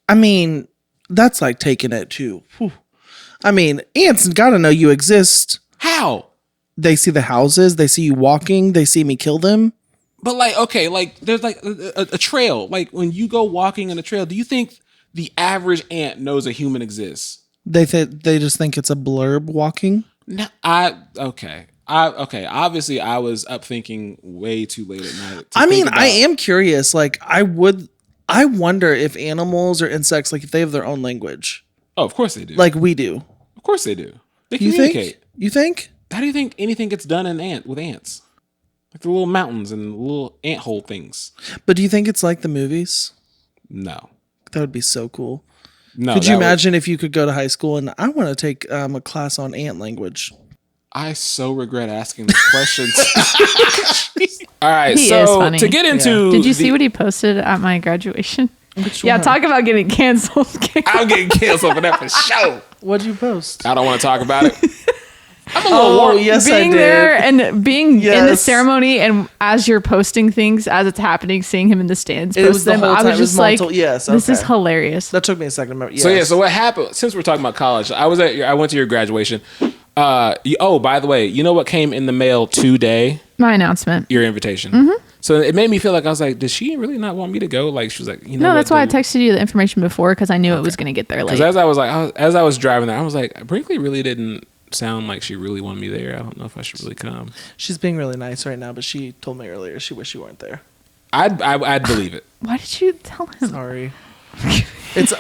I mean, that's like taking it too. Whew. I mean, ants gotta know you exist. How? They see the houses, they see you walking, they see me kill them. But like, okay, like there's like a trail. Like when you go walking in a trail, do you think the average ant knows a human exists? They just think it's a blurb walking. No, okay. Obviously, I was up thinking way too late at night. I mean, I am curious. Like, I wonder if animals or insects, like, if they have their own language. Oh, of course they do. Like we do. Of course they do. They communicate. You think? How do you think anything gets done with ants? Like the little mountains and little ant hole things. But do you think it's like the movies? No. That would be so cool. No. Could you imagine if you could go to high school and I want to take a class on ant language? I so regret asking these questions. All right, He so is funny. to get into, Did you see what he posted at my graduation? Yeah, talk about getting canceled. I'm getting canceled for that for sure. What'd you post? I don't want to talk about it. I'm a little warm. Yes, being I did. there and being Yes. in the ceremony, and as you're posting things as it's happening, seeing him in the stands It post was the them, whole I time. was It was just like, multiple- yes, this is okay. hilarious. That took me a second to remember. Yes. So what happened? Since we're talking about college, I went to your graduation. By the way, you know what came in the mail today? My announcement. Your invitation. So it made me feel like I was like, does she really not want me to go? Like she was like, No, that's why I texted you the information before because I knew it was going to get there late. Because as I was driving there, I was like, Brinkley really didn't sound like she really wanted me there. I don't know if I should really come. She's being really nice right now, but she told me earlier she wished you weren't there. I'd believe it. Why did you tell him? Sorry.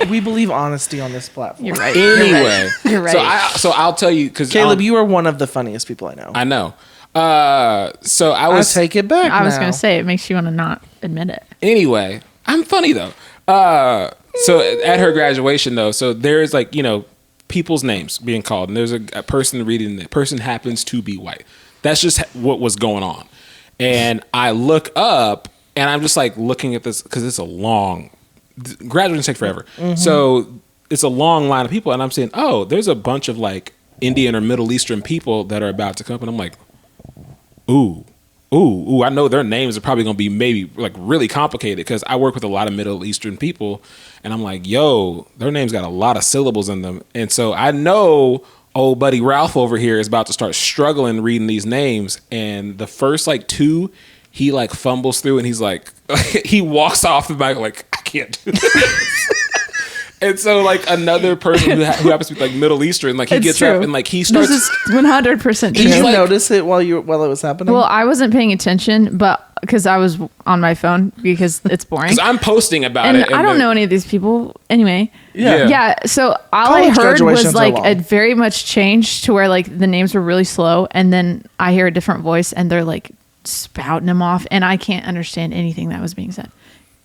We believe honesty on this platform. You're right. Anyway, You're right. So I'll tell you because Caleb, you are one of the funniest people I know. I know. So I take it back. I was going to say it makes you want to not admit it. Anyway, I'm funny though. So at her graduation though, so there's like, people's names being called, and there's a person reading. The person happens to be white. That's just what was going on. And I look up, and I'm just like looking at this because it's a long graduation take forever. So it's a long line of people, and I'm saying, oh, there's a bunch of like Indian or Middle Eastern people that are about to come, and I'm like, ooh, I know their names are probably going to be maybe like really complicated because I work with a lot of Middle Eastern people, and I'm like, yo, their names got a lot of syllables in them. And so I know old buddy Ralph over here is about to start struggling reading these names. And the first like two, he like fumbles through and he's like, he walks off the mic like, I can't do this. And so, like, another person who happens to be like Middle Eastern, like he It's gets true. up and like he starts. This is 100% Did you true. notice it while it was happening? Well, I wasn't paying attention, but because I was on my phone because it's boring. Because I'm posting about And it. I don't know any of these people anyway. Yeah. Yeah. So all College I heard graduations was are like long. it very much changed to where like the names were really slow, and then I hear a different voice and they're like spouting them off, and I can't understand anything that was being said.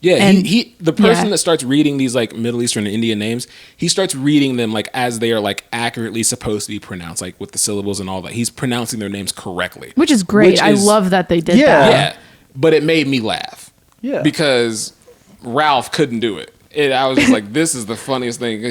Yeah, And- the person yeah. that starts reading these like Middle Eastern and Indian names, he starts reading them like as they are like accurately supposed to be pronounced, like with the syllables and all that. He's pronouncing their names correctly. Which is great. I is- love that they did Yeah. that. Yeah, but it made me laugh. Yeah. Because Ralph couldn't do it. And I was just like, this is the funniest thing.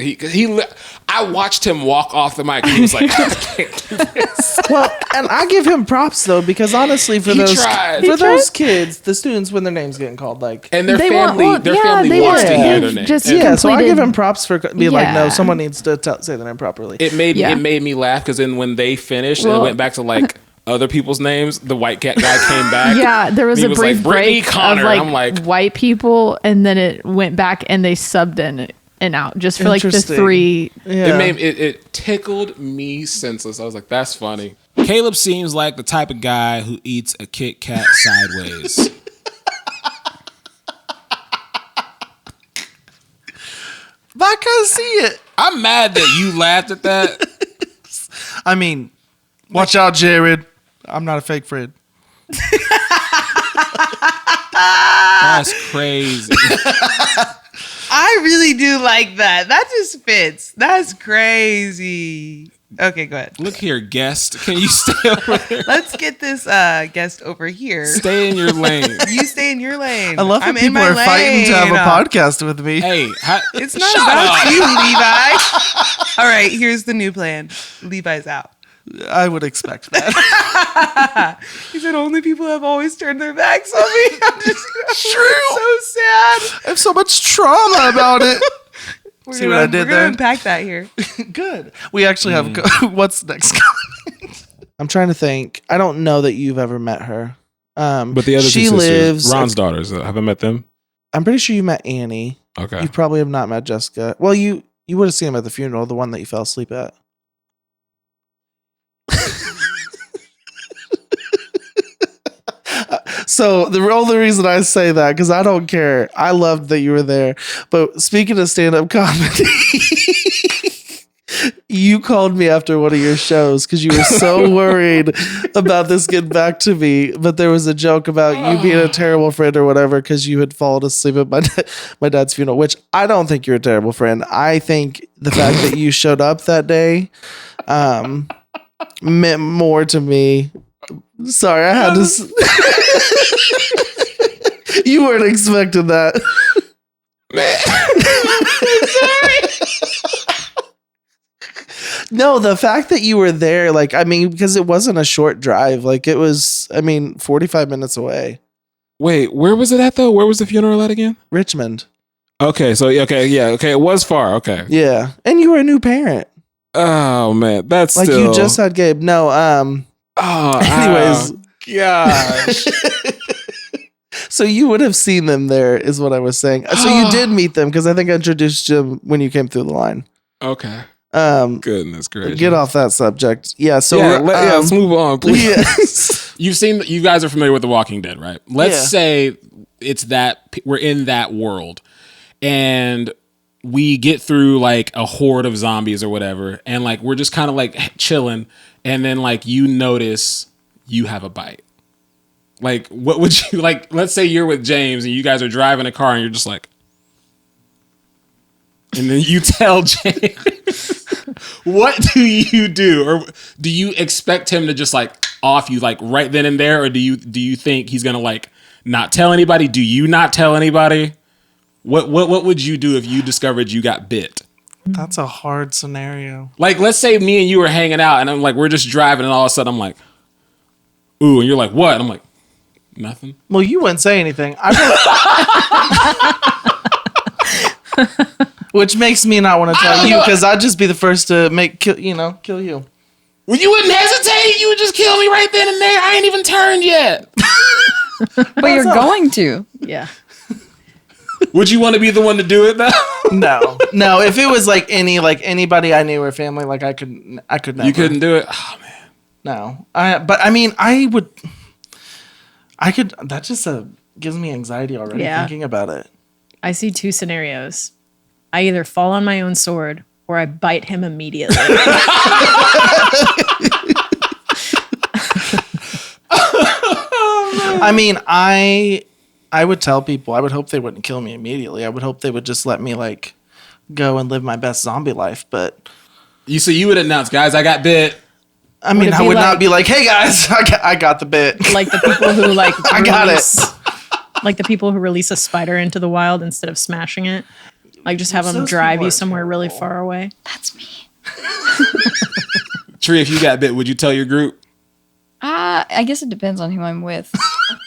I watched him walk off the mic and he was like, I can't do this. Well, and I give him props though, because honestly, for He those tried. for He those kids, the students, when their names getting called, like, And their They want- family, well, their yeah, family they wants to want- hear they've their name. just- And yeah, so I give completed- him props for being like, no, Yeah. someone needs to say the name properly. it made Yeah. me laugh because then when they finished and it Well- went back to like other people's names, the white cat guy came back. Yeah, there was He a brief like, Brittany break Connor. of like, I'm like, white people, and then it went back and they subbed in and out just for like the Interesting. three. Yeah. it tickled me senseless. I was like, that's funny. Caleb seems like the type of guy who eats a Kit Kat sideways. But I kind of see it. I'm mad that you laughed at that. I mean, watch out, Jared. I'm not a fake friend. That's crazy. I really do like that. That just fits. That's crazy. Okay, go ahead. Look here, guest. Can you stay over there? Let's get this guest over here. Stay in your lane. You stay in your lane. I love that I'm in people my are fighting to have a lane. podcast with me. Hey, It's not Shut about up. you, Levi. All right, here's the new plan. Levi's out. I would expect that. He said only people have always turned their backs on me. I'm just so sad. I have so much trauma about it. We're See what I did we're there? gonna unpack that here. Good. We actually have. What's next? I'm trying to think. I don't know that you've ever met her. But the other she two sisters, lives. Ron's daughters, have I met them? I'm pretty sure you met Annie. Okay. You probably have not met Jessica. Well, you would have seen him at the funeral, the one that you fell asleep at. So the only reason I say that, because I don't care. I loved that you were there. But speaking of stand-up comedy, you called me after one of your shows because you were so worried about this getting back to me. But there was a joke about you being a terrible friend or whatever because you had fallen asleep at my dad's funeral, which I don't think you're a terrible friend. I think the fact that you showed up that day meant more to me. Sorry, I had to. You weren't expecting that. No, the fact that you were there, like, I mean, because it wasn't a short drive. Like, it was, 45 minutes away. Wait, where was it at though? Where was the funeral at again? Richmond. Okay, so okay, it was far. Okay. Yeah. And you were a new parent. Oh man, that's Like, still... you just had Gabe. No, anyways. Gosh. So you would have seen them there, is what I was saying. So you did meet them because I think I introduced you when you came through the line. Okay. Goodness gracious. Get off that subject. Yeah. So let's move on, please. Yes. You guys are familiar with The Walking Dead, right? Let's Yeah. say it's that we're in that world and we get through like a horde of zombies or whatever. And like, we're just kind of like chilling. And then like, you notice you have a bite. Like, what would you like? Let's say you're with James and you guys are driving a car and you're just like, and then you tell James, what do you do? Or do you expect him to just like off you like right then and there? Or do you think he's going to like not tell anybody? Do you not tell anybody? What would you do if you discovered you got bit? That's a hard scenario. Like, let's say me and you were hanging out and I'm like, we're just driving and all of a sudden I'm like, ooh, and you're like, what? And I'm like, nothing. Well, you wouldn't say anything. Which makes me not want to tell you because I'd just be the first to kill you. Well, you wouldn't hesitate. You would just kill me right then and there. I ain't even turned yet. But you're going to. Yeah. Would you want to be the one to do it though? No. If it was like anybody I knew or family, like I could never. You couldn't do it. Oh man. No. But I mean, I could. That just gives me anxiety already thinking about it. I see two scenarios. I either fall on my own sword or I bite him immediately. I mean, I would tell people. I would hope they wouldn't kill me immediately. I would hope they would just let me like go and live my best zombie life. But you would announce, guys, I got bit. I mean, I would not be like, hey guys, I got the bit. Like the people who like I got it. Like the people who release a spider into the wild instead of smashing it. Like just have them drive you somewhere really far away. That's me. Tree, if you got bit, would you tell your group? I guess it depends on who I'm with.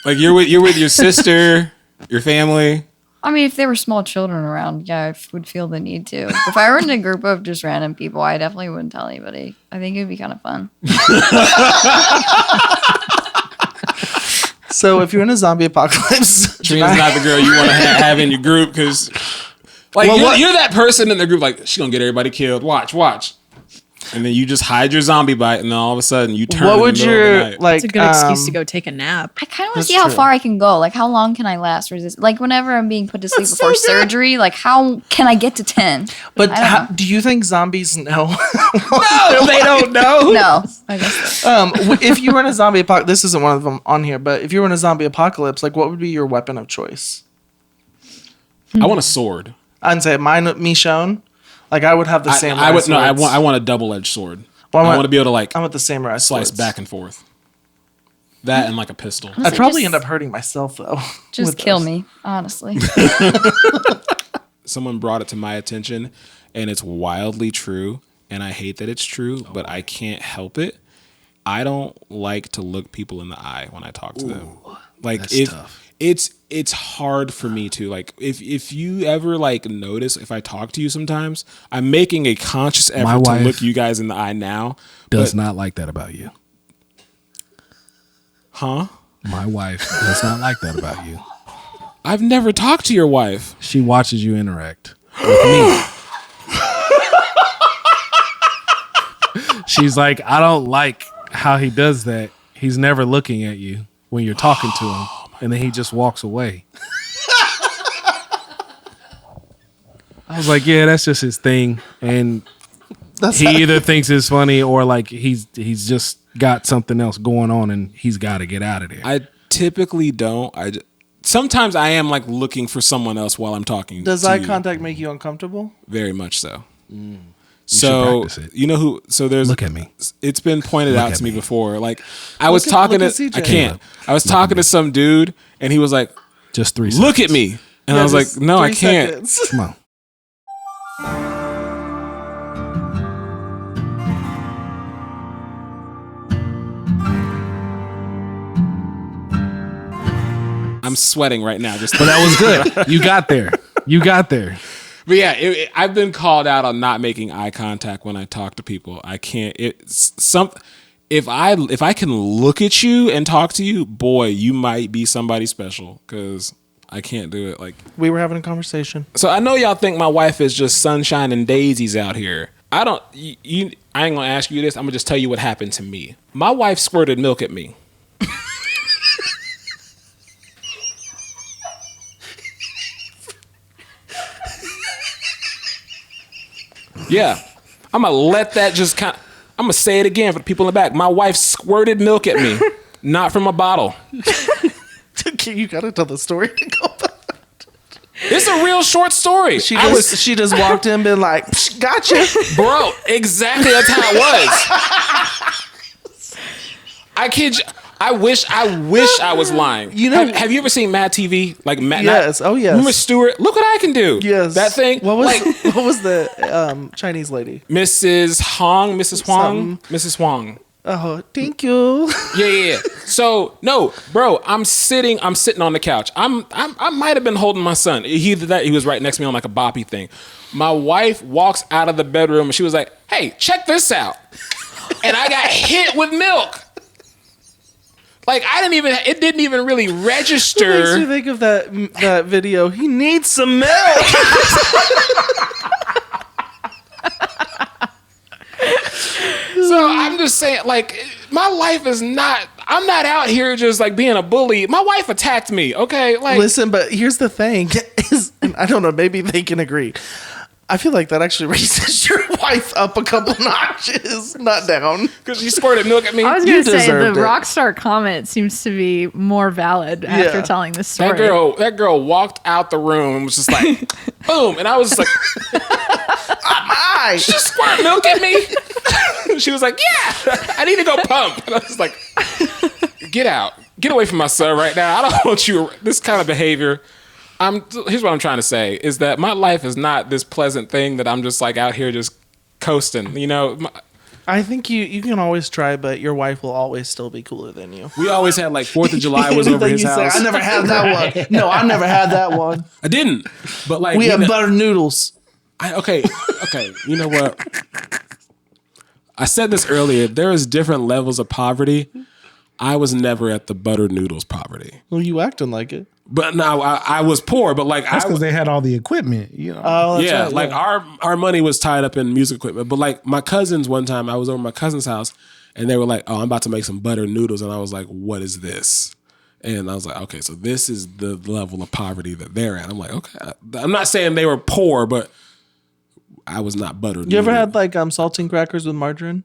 Like you're with your sister, your family. I mean, if there were small children around, yeah, I would feel the need to. If I were in a group of just random people, I definitely wouldn't tell anybody. I think it would be kind of fun. So if you're in a zombie apocalypse, Trina's not the girl you want to have in your group because, like, you're that person in the group. Like, she's gonna get everybody killed. Watch. And then you just hide your zombie bite, and then all of a sudden you turn. What would your like? It's a good excuse to go take a nap. I kind of want to see how far I can go. Like, how long can I last? Like, whenever I'm being put to sleep before surgery, like, how can I get to 10? But do you think zombies know? No, they don't know. No, I guess so. If you were in a zombie apocalypse, this isn't one of them on here, but if you were in a zombie apocalypse, like, what would be your weapon of choice? I want a sword. I'd say Michonne. Like I would have the same. I want a double-edged sword. I want to be able to like. I want the samurai slice swords. back and forth. That and like a pistol. I'd probably end up hurting myself though. Just kill me, honestly. Someone brought it to my attention, and it's wildly true. And I hate that it's true, but I can't help it. I don't like to look people in the eye when I talk to them. Like that's tough. It's hard for me to like if you ever like notice if I talk to you sometimes, I'm making a conscious effort to look you guys in the eye now. Does not like that about you. Huh? My wife does not like that about you. I've never talked to your wife. She watches you interact with me. She's like, I don't like how he does that. He's never looking at you when you're talking to him. And then he just walks away. I was like, yeah, that's just his thing. And he either thinks it's funny or like he's just got something else going on and he's got to get out of there. I typically don't. Sometimes I am like looking for someone else while I'm talking. Does to eye you. contact make you uncomfortable? Very much so. So you know who? So there's. Look at me. It's been pointed out to me before. Like I was talking to. I can't. I was talking to some dude, and he was like, "Just 3 seconds. Look at me," and I was like, "No, I can't." Come on. I'm sweating right now. But that was good. You got there. But yeah, I've been called out on not making eye contact when I talk to people. I can't. If I can look at you and talk to you, boy, you might be somebody special because I can't do it. Like we were having a conversation. So I know y'all think my wife is just sunshine and daisies out here. I don't. I ain't gonna ask you this. I'm gonna just tell you what happened to me. My wife squirted milk at me. Yeah, I'm gonna let that just I'm gonna say it again for the people in the back. My wife squirted milk at me, not from a bottle. You gotta tell the story to go back. It's a real short story. She just walked in and been like, gotcha. Bro, exactly that's how it was. I kid you. I wish I was lying. You know, have you ever seen Mad TV? Like Mad? Yes. Oh yes. Remember Stewart? Look what I can do. Yes. That thing. What was the Chinese lady? Mrs. Huang. Mrs. Huang. Oh, thank you. Yeah. So no, bro, I'm sitting on the couch. I might have been holding my son. He was right next to me on like a boppy thing. My wife walks out of the bedroom and she was like, "Hey, check this out," and I got hit with milk. Like it didn't even really It makes register. me think of that video. He needs some milk. So I'm just saying, like, my life is not. I'm not out here just like being a bully. My wife attacked me. Okay, like Listen, but here's the thing: and I don't know. Maybe they can agree. I feel like that actually raises your wife up a couple notches, not down. because she squirted milk at me. I was You going to say the deserved it. rock star comment seems to be more valid after telling this story. That girl walked out the room and was just like, boom, and I was just like, she just squirt milk at me. She was like, yeah, I need to go pump. And I was like, get out, get away from my son right now. I don't want you this kind of behavior. Here's what I'm trying to say is that my life is not this pleasant thing that I'm just like out here just coasting. You know, I think you can always try, but your wife will always still be cooler than you. we always had like 4th of July was over his house. I never had that one. No, I never had that one. I didn't, but like We had butter noodles. Okay. You know what? I said this earlier. There is different levels of poverty. I was never at the butter noodles poverty. Well, you acting like it. But no, I was poor. But like, That's because they had all the equipment, you know. Oh, that's yeah, right, like our money was tied up in music equipment. But like my cousins, one time I was over at my cousin's house, and they were like, "Oh, I'm about to make some butter noodles," and I was like, "What is this?" And I was like, "Okay, so this is the level of poverty that they're at." I'm like, "Okay." I'm not saying they were poor, but I was not butter. You ever had like saltine crackers with margarine?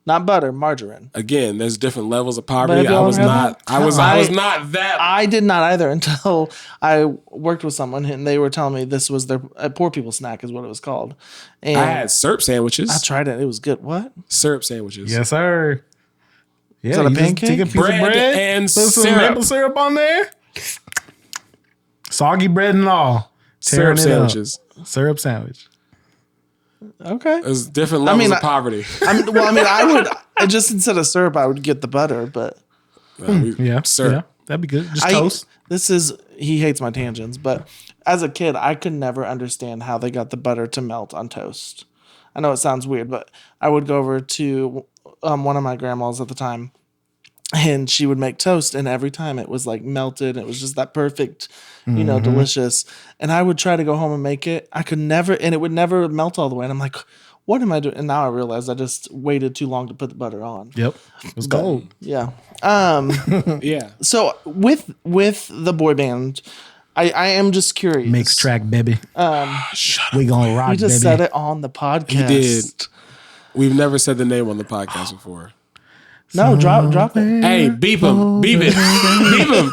Not butter, margarine. Again, there's different levels of poverty. But have I y'all was had not. that? I was not that. I did not either until I worked with someone and they were telling me this was their poor people snack is what it was called. And I had syrup sandwiches. I tried it. It was good. What? Syrup sandwiches. Yes, sir. Yeah, Is that a you just pancake? take a piece Bread of bread and put some syrup. maple syrup on there. Soggy bread and all. Syrup Tearing it up. sandwiches. Syrup sandwich. Okay. There's different levels of poverty. I would just instead of syrup, I would get the butter, but Yeah, syrup. yeah, that'd be good. Just toast. He hates my tangents, but as a kid, I could never understand how they got the butter to melt on toast. I know it sounds weird, but I would go over to one of my grandmas at the time, and she would make toast, and every time it was like melted. It was just that perfect, delicious. And I would try to go home and make it. I could never, and it would never melt all the way. And I'm like, what am I doing? And now I realize I just waited too long to put the butter on. Yep, it was gold. Yeah. Yeah. So with the boy band, I am just curious. Mix track, baby. We gonna rock, You just baby. said it on the podcast. He did. We've never said the name on the podcast before. No, drop it. Hey, beep him. Beep it. Beep him.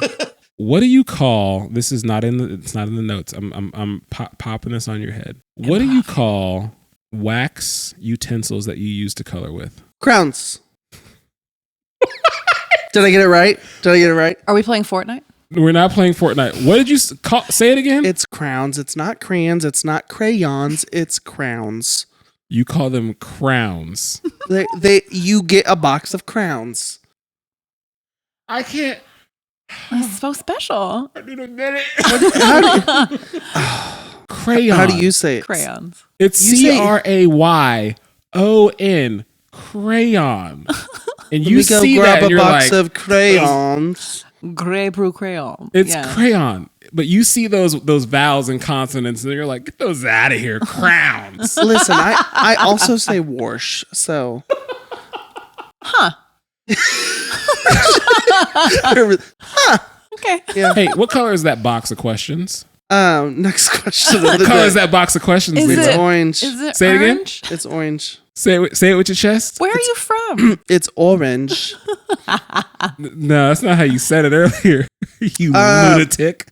What do you call? This is not in the. It's not in the notes. I'm popping this on your head. What do you call wax utensils that you use to color with? Crowns. Did I get it right? Are we playing Fortnite? We're not playing Fortnite. What did you call? Say it again. It's crowns. It's not crayons. It's not crayons. It's crowns. You call them crowns. You get a box of crowns. I can't. That's so special. I need a minute. Crayon. How do you say it? Crayons. It's CRAYON. Crayon. And you see that and you're like, of crayons. Grey Brew Crayon. it's crayon. But you see those vowels and consonants and you're like, get those out of here. Crowns. Listen, I also say wash, so. Okay. Yeah. Hey, what color is that box of questions? Next question. What color is that box of questions? Is Lisa? It's orange. Is it Say it again? orange? It's orange. Say it with your chest. Where are you from? It's orange. No, that's not how you said it earlier. You lunatic.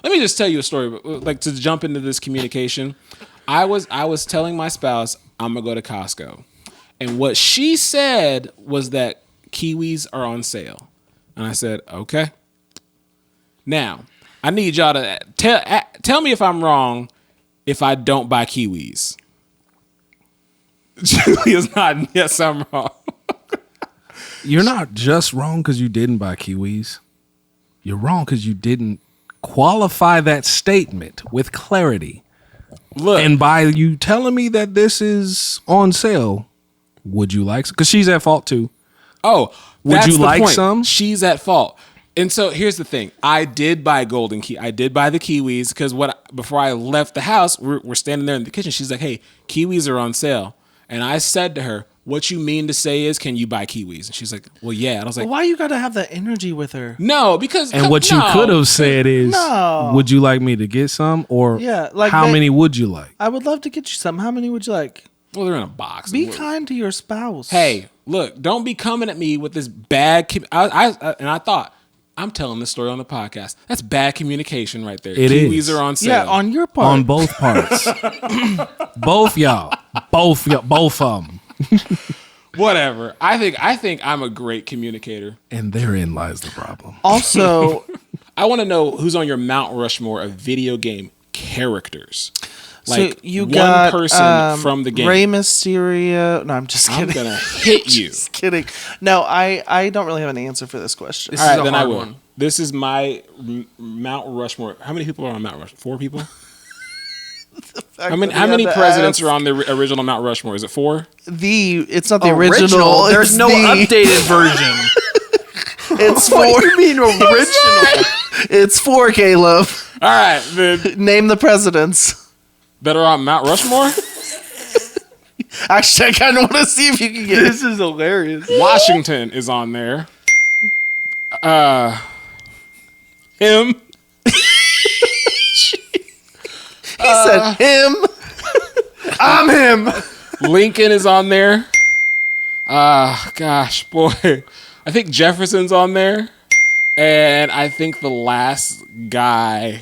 Let me just tell you a story. Like to jump into this communication, I was telling my spouse I'm gonna go to Costco, and what she said was that kiwis are on sale, and I said okay. Now I need y'all to tell me if I'm wrong if I don't buy kiwis. Julia's nodding. Yes, I'm wrong. You're not just wrong because you didn't buy kiwis. You're wrong because you didn't qualify that statement with clarity. Look, and by you telling me that this is on sale, would you like? Because she's at fault too. Oh, Would that's you the like point. some? She's at fault. And so here's the thing. I did buy golden key. I did buy the kiwis because before I left the house, we're standing there in the kitchen. She's like, hey, kiwis are on sale. And I said to her, what you mean to say is, can you buy kiwis? And she's like, well, yeah. And I was like, Why you gotta have that energy with her? no, because. And what you could have said is, No. would you like me to get some? Or Yeah, like how they- many would you like? I would love to get you some. How many would you like? Well, they're in a box. Be kind to your spouse. Hey, look, don't be coming at me with this bad. I thought, I'm telling this story on the podcast. That's bad communication right there. It Kiwis is. are on sale. Yeah, on your part. On both parts. Both y'all. Both of them. Whatever. I think I'm a great communicator. And therein lies the problem. Also, I want to know who's on your Mount Rushmore of video game characters. Like so you one got person from the game. Rey Mysterio. No, I'm just I'm kidding. gonna hit you. Just kidding. No, I don't really have an answer for this question. All right, then I will. This is my Mount Rushmore. How many people are on Mount Rushmore? 4 people? How many presidents are on the original Mount Rushmore? Is it 4? It's not the original. There's it's no the- updated version. It's 4. What do you mean original? It's 4, Caleb. All right, then Name the presidents. that are on Mount Rushmore. Actually, I kind of want to see if you can get it. This is hilarious. Washington is on there. Him. He said him. I'm him. Lincoln is on there. Gosh, boy. I think Jefferson's on there. And I think the last guy.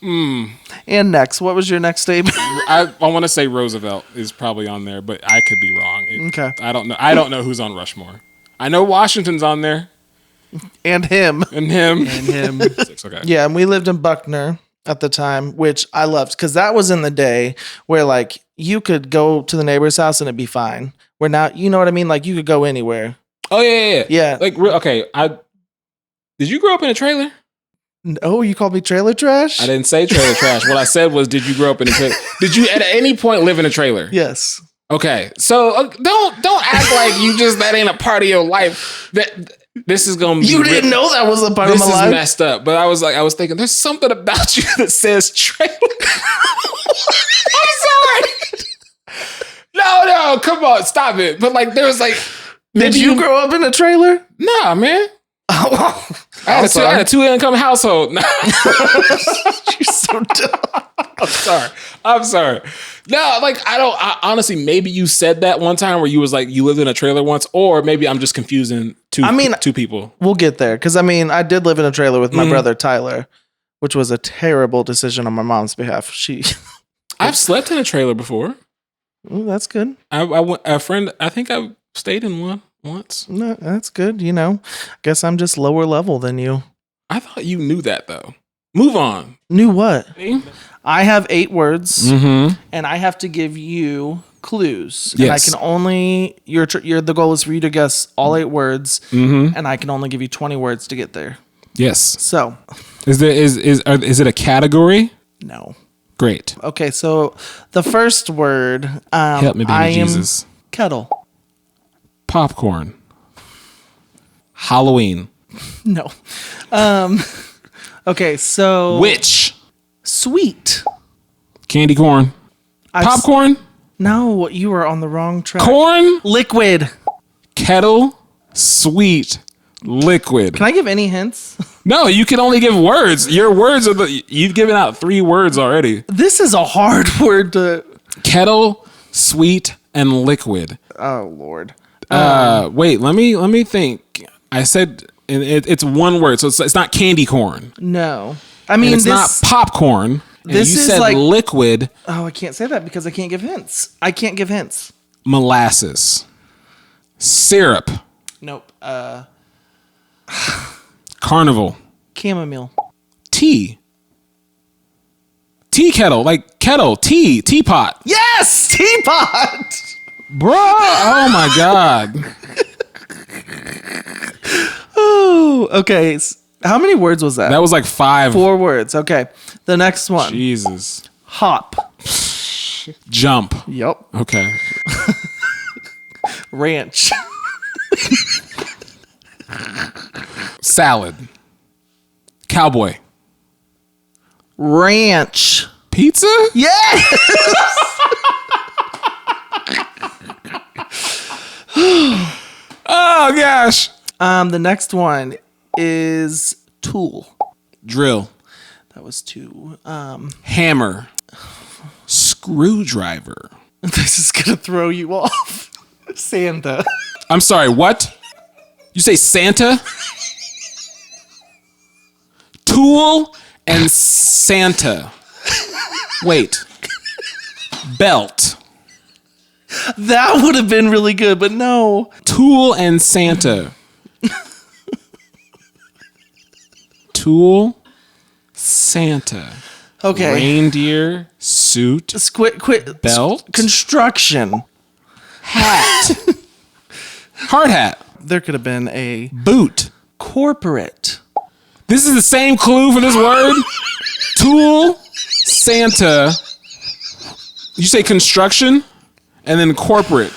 And next, what was your next statement? I want to say Roosevelt is probably on there, but I could be wrong. Okay. I don't know. I don't know who's on Rushmore. I know Washington's on there. And him. And him. And him. 6, okay. Yeah, and we lived in Buckner at the time, which I loved because that was in the day where like you could go to the neighbor's house and it'd be fine. Where now, you know what I mean? Like you could go anywhere. Oh yeah. Yeah. Like okay, did you grow up in a trailer? Oh, you called me trailer trash? I didn't say trailer trash. What I said was, did you grow up in a trailer? Did you at any point live in a trailer? Yes. Okay, so don't act like you just that ain't a part of your life. That this is gonna be. You didn't know that was a part of this my is life. messed up. But I was thinking, there's something about you that says trailer. I'm sorry. No, come on, stop it. But like, there was like, Did you grow up in a trailer? Nah, man. Oh, I had a 2-income household. No. You're so dumb. I'm sorry. No, like I honestly, maybe you said that one time where you was like, you lived in a trailer once, or maybe I'm just confusing two people. We'll get there. Because I did live in a trailer with my brother Tyler, which was a terrible decision on my mom's behalf. I've slept in a trailer before. Ooh, that's good. I went, a friend, I think I stayed in one once. No, that's good. You know, guess I'm just lower level than you. I thought you knew that though. Move on. Knew what? I have 8 words, Mm-hmm. and I have to give you clues. Yes. And I can only the goal is for you to guess all 8 words, and I can only give you 20 words to get there. Yes. So, Is it a category? no. Great. Okay, so the first word, Help me, baby I am Jesus. kettle. Popcorn. Halloween. No. Okay, so Witch. sweet. Candy corn. Popcorn. No, you were on the wrong track. Corn. Liquid. Kettle. Sweet. Liquid. Can I give any hints? No, you can only give words. Your words are you've given out 3 words already. This is a hard word to. Kettle, sweet, and liquid. Oh Lord. Wait, let me think. I said it's one word, so it's not candy corn. No. I mean, And it's not popcorn. And this you is said like liquid. Oh, I can't say that because I can't give hints. I can't give hints. Molasses. Syrup. Nope. Carnival. Chamomile. Tea. Tea kettle, like kettle, teapot. Yes, teapot. Bro, oh my God. Oh, okay. How many words was that? That was like 5. 4 words. Okay. The next one. Jesus. Hop. Jump. Yep. Okay. Ranch. Salad. Cowboy. Ranch. Pizza? Yes. Oh gosh. The next one is tool. Drill. That was 2. Hammer. Screwdriver. This is gonna throw you off. Santa. I'm sorry, what? You say Santa? Tool and Santa. Wait. Belt. That would have been really good, but no. Tool and Santa. Tool, Santa. Okay. Reindeer, suit, Just quit. Belt? Construction. hat. Hard hat. There could have been a Boot. corporate. This is the same clue for this word. Tool, Santa. You say construction and then corporate.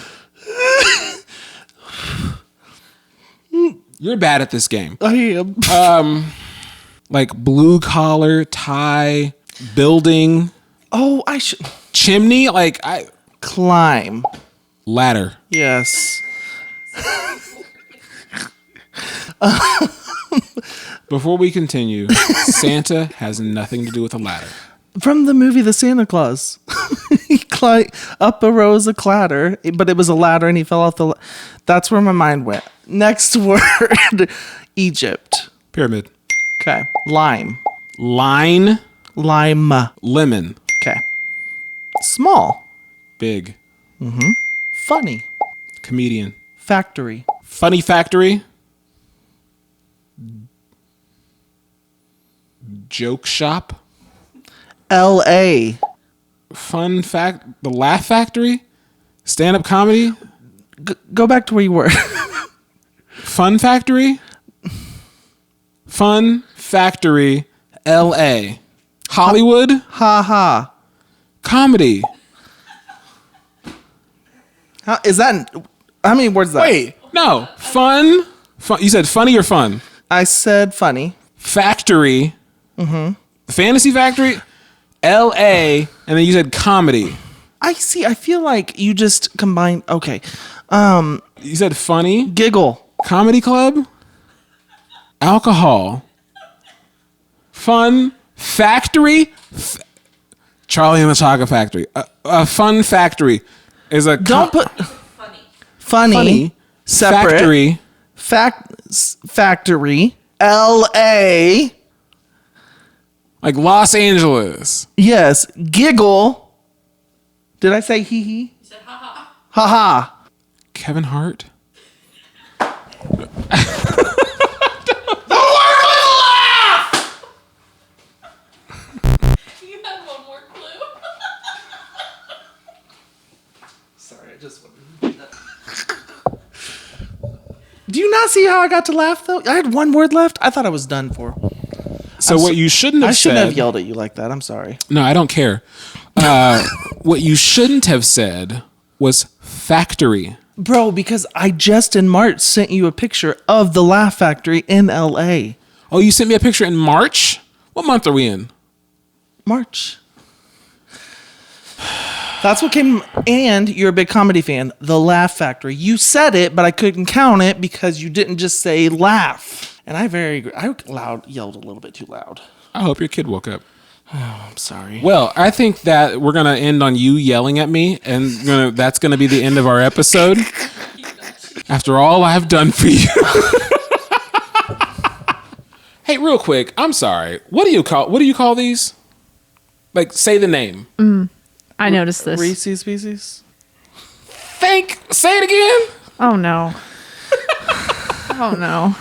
You're bad at this game. I am. Like blue collar, tie, building, Oh, I should chimney, climb. ladder. Yes. Before we continue, Santa has nothing to do with a ladder. From the movie The Santa Claus. He climbed up a rose of ladder, but it was a ladder and he fell off the... That's where my mind went. Next word. Egypt. Pyramid. Okay. Lime. Line. Lime. Lemon. Okay. Small. Big. Funny. Comedian. Factory. Funny factory. Joke shop. L.A. Fun fact. The Laugh Factory. Stand-up comedy. Go back to where you were. Fun factory. Fun factory. L.A. Hollywood. Ha ha. Comedy. Is that... How many words is that? Wait. No. Fun. You said funny or fun? I said funny. Factory. Fantasy factory. L.A. And then you said comedy. I see. I feel like you just combined... Okay. You said funny. Giggle. Comedy club. Alcohol. Fun factory. Charlie and the Chocolate Factory. A fun factory is a... Don't put... Funny. Separate. Factory. L.A. Like Los Angeles. Yes. Giggle. Did I say hee hee? You said ha ha. Ha ha. Kevin Hart. You had one more clue. Sorry, I just wanted to do that. Do you not see how I got to laugh though? I had one word left. I thought I was done for. So what you shouldn't have said... I shouldn't have yelled at you like that. I'm sorry. No, I don't care. What you shouldn't have said was factory. Bro, because I just in March sent you a picture of the Laugh Factory in LA. Oh, you sent me a picture in March? What month are we in? March. That's what came... And you're a big comedy fan. The Laugh Factory. You said it, but I couldn't count it because you didn't just say laugh. And I yelled a little bit too loud. I hope your kid woke up. Oh, I'm sorry. Well, I think that we're going to end on you yelling at me, and that's going to be the end of our episode. After all I've done for you. Hey, real quick, I'm sorry. What do you call these? Like, say the name. I noticed this. Reese's Pieces? Say it again. Oh no. Oh no.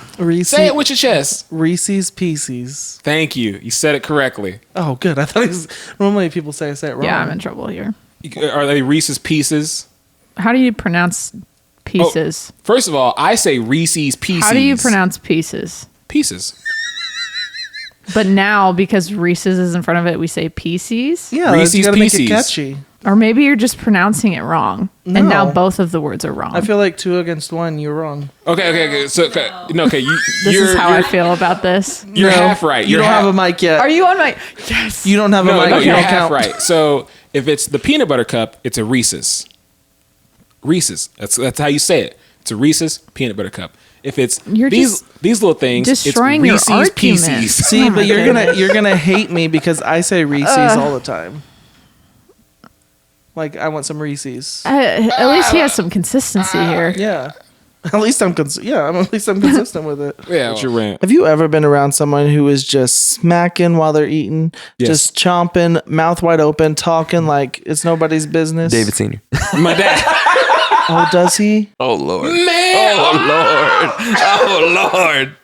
Say it with your chest. Reese's Pieces. Thank you. You said it correctly. Oh, good. I thought it was... Normally people say it wrong. Yeah, I'm in trouble here. Are they Reese's Pieces? How do you pronounce pieces? Oh, first of all, I say Reese's Pieces. How do you pronounce pieces? Pieces. But now, because Reese's is in front of it, we say pieces. Yeah, Reese's you gotta make Pieces. it catchy. Or maybe you're just pronouncing it wrong. No. And now both of the words are wrong. I feel like 2 against 1. You're wrong. Okay. So, okay. This is how I feel about this. You're half right. You don't have a mic yet. Are you on my? Yes. You don't have a mic. No, You you're don't half count. right. So if it's the peanut butter cup, it's a Reese's. Reese's. That's how you say it. It's a Reese's peanut butter cup. If it's You're these little things, destroying it's your Reese's argument. Pieces. See, but you're gonna hate me because I say Reese's all the time. Like I want some Reese's. At least he has some consistency here. Yeah. At least I'm consistent with it. Yeah, what's your rant? Have you ever been around someone who is just smacking while they're eating, Yes. just chomping, mouth wide open, talking like it's nobody's business? David Senior. My dad. Oh, does he? Oh Lord. Man. Oh Lord.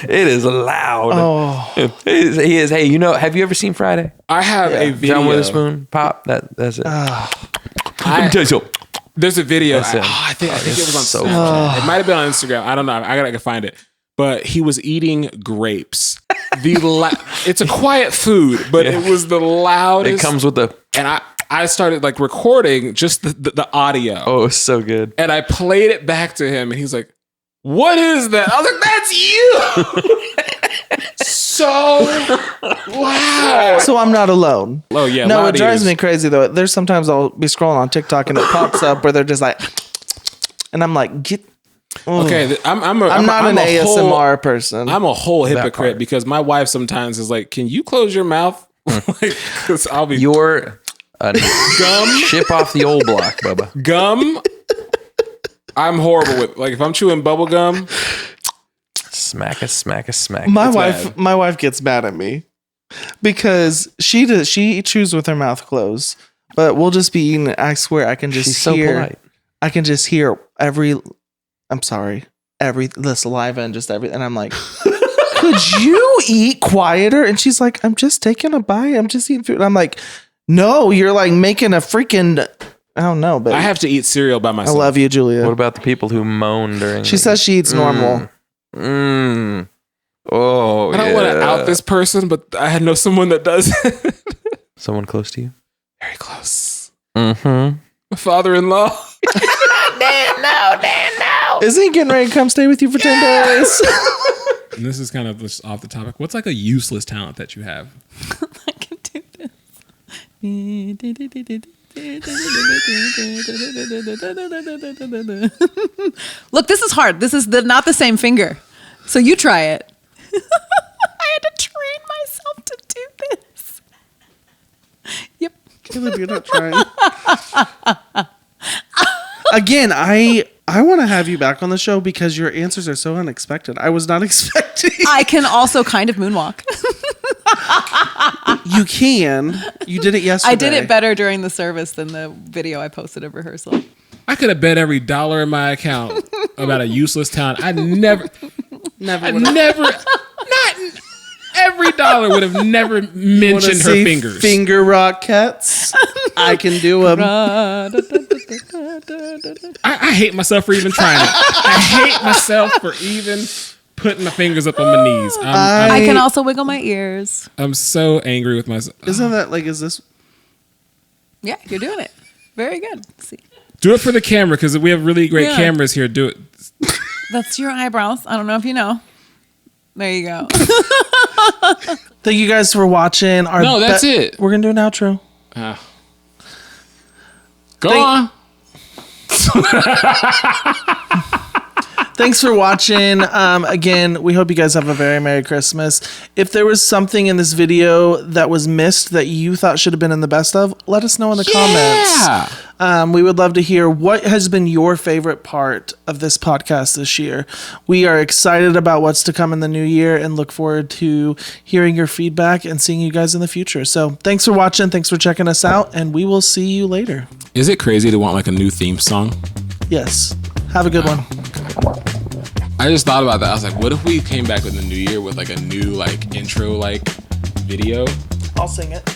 It is loud. Oh, He is. Hey, have you ever seen Friday? I have a video. John Witherspoon pop. That's it. There's a video. That's it. I think it was on so Snapchat. It might have been on Instagram. I don't know. I gotta find it. But he was eating grapes. It's a quiet food, but it was the loudest. It comes with the. And I started like recording just the audio. Oh, it's so good. And I played it back to him, and he's like, "What is that?" I was like, "That's you." So loud. so I'm not alone. Oh yeah. No, loud it drives ears. me crazy though. There's sometimes I'll be scrolling on TikTok and it pops up where they're just like, and I'm like, get. Ugh. Okay, I'm not an a ASMR whole, person. I'm a whole hypocrite part. because my wife sometimes is like, "Can you close your mouth?" Like, 'cause I'll be You're a gum. ship off the old block, Bubba. Gum. I'm horrible with if I'm chewing bubble gum. Smack. My It's wife, bad. my wife gets mad at me because she chews with her mouth closed, but we'll just be eating. I swear, I can just She's so hear. polite. I can just hear every. I'm sorry, the saliva and just everything. And I'm like, could you eat quieter? And she's like, I'm just taking a bite. I'm just eating food. And I'm like, no, you're like making a freaking. I don't know, but I have to eat cereal by I myself. love you, Julia. What about the people who moan during? She says she eats normal. Oh, I don't want to out this person, but I know someone that does. Someone close to you. Very close. Mm-hmm. My father-in-law. Isn't he getting ready to come stay with you for 10 days? And this is kind of just off the topic. What's like a useless talent that you have? I can do this. Look, this is hard. This is not the same finger. So you try it. I had to train myself to do this. Yep. Caleb, you're not trying. Again, I want to have you back on the show because your answers are so unexpected. I was not expecting. I can also kind of moonwalk. You can. You did it yesterday. I did it better during the service than the video I posted of rehearsal. I could have bet every dollar in my account about a useless talent. Not every dollar would have never mentioned her fingers. Finger rockets. I can do them. I hate myself for even trying it. I hate myself for even putting my fingers up on my knees. I can also wiggle my ears. I'm so angry with myself. Isn't that like, is this? Yeah, you're doing it. Very good. See, Do it for the camera because we have really great Yeah. cameras here. Do it. that's your eyebrows. I don't know if you know. There you go. Thank you guys for watching. No, that's it. We're going to do an outro. Go on. Thanks for watching. Again, we hope you guys have a very Merry Christmas. If there was something in this video that was missed that you thought should have been in the best of, let us know in the comments. We would love to hear what has been your favorite part of this podcast this year. We are excited about what's to come in the new year and look forward to hearing your feedback and seeing you guys in the future. So thanks for watching. Thanks for checking us out, and we will see you later. Is it crazy to want like a new theme song? Yes. Have a good one. I just thought about that. I was like, what if we came back with the new year with like a new like intro like video? I'll sing it.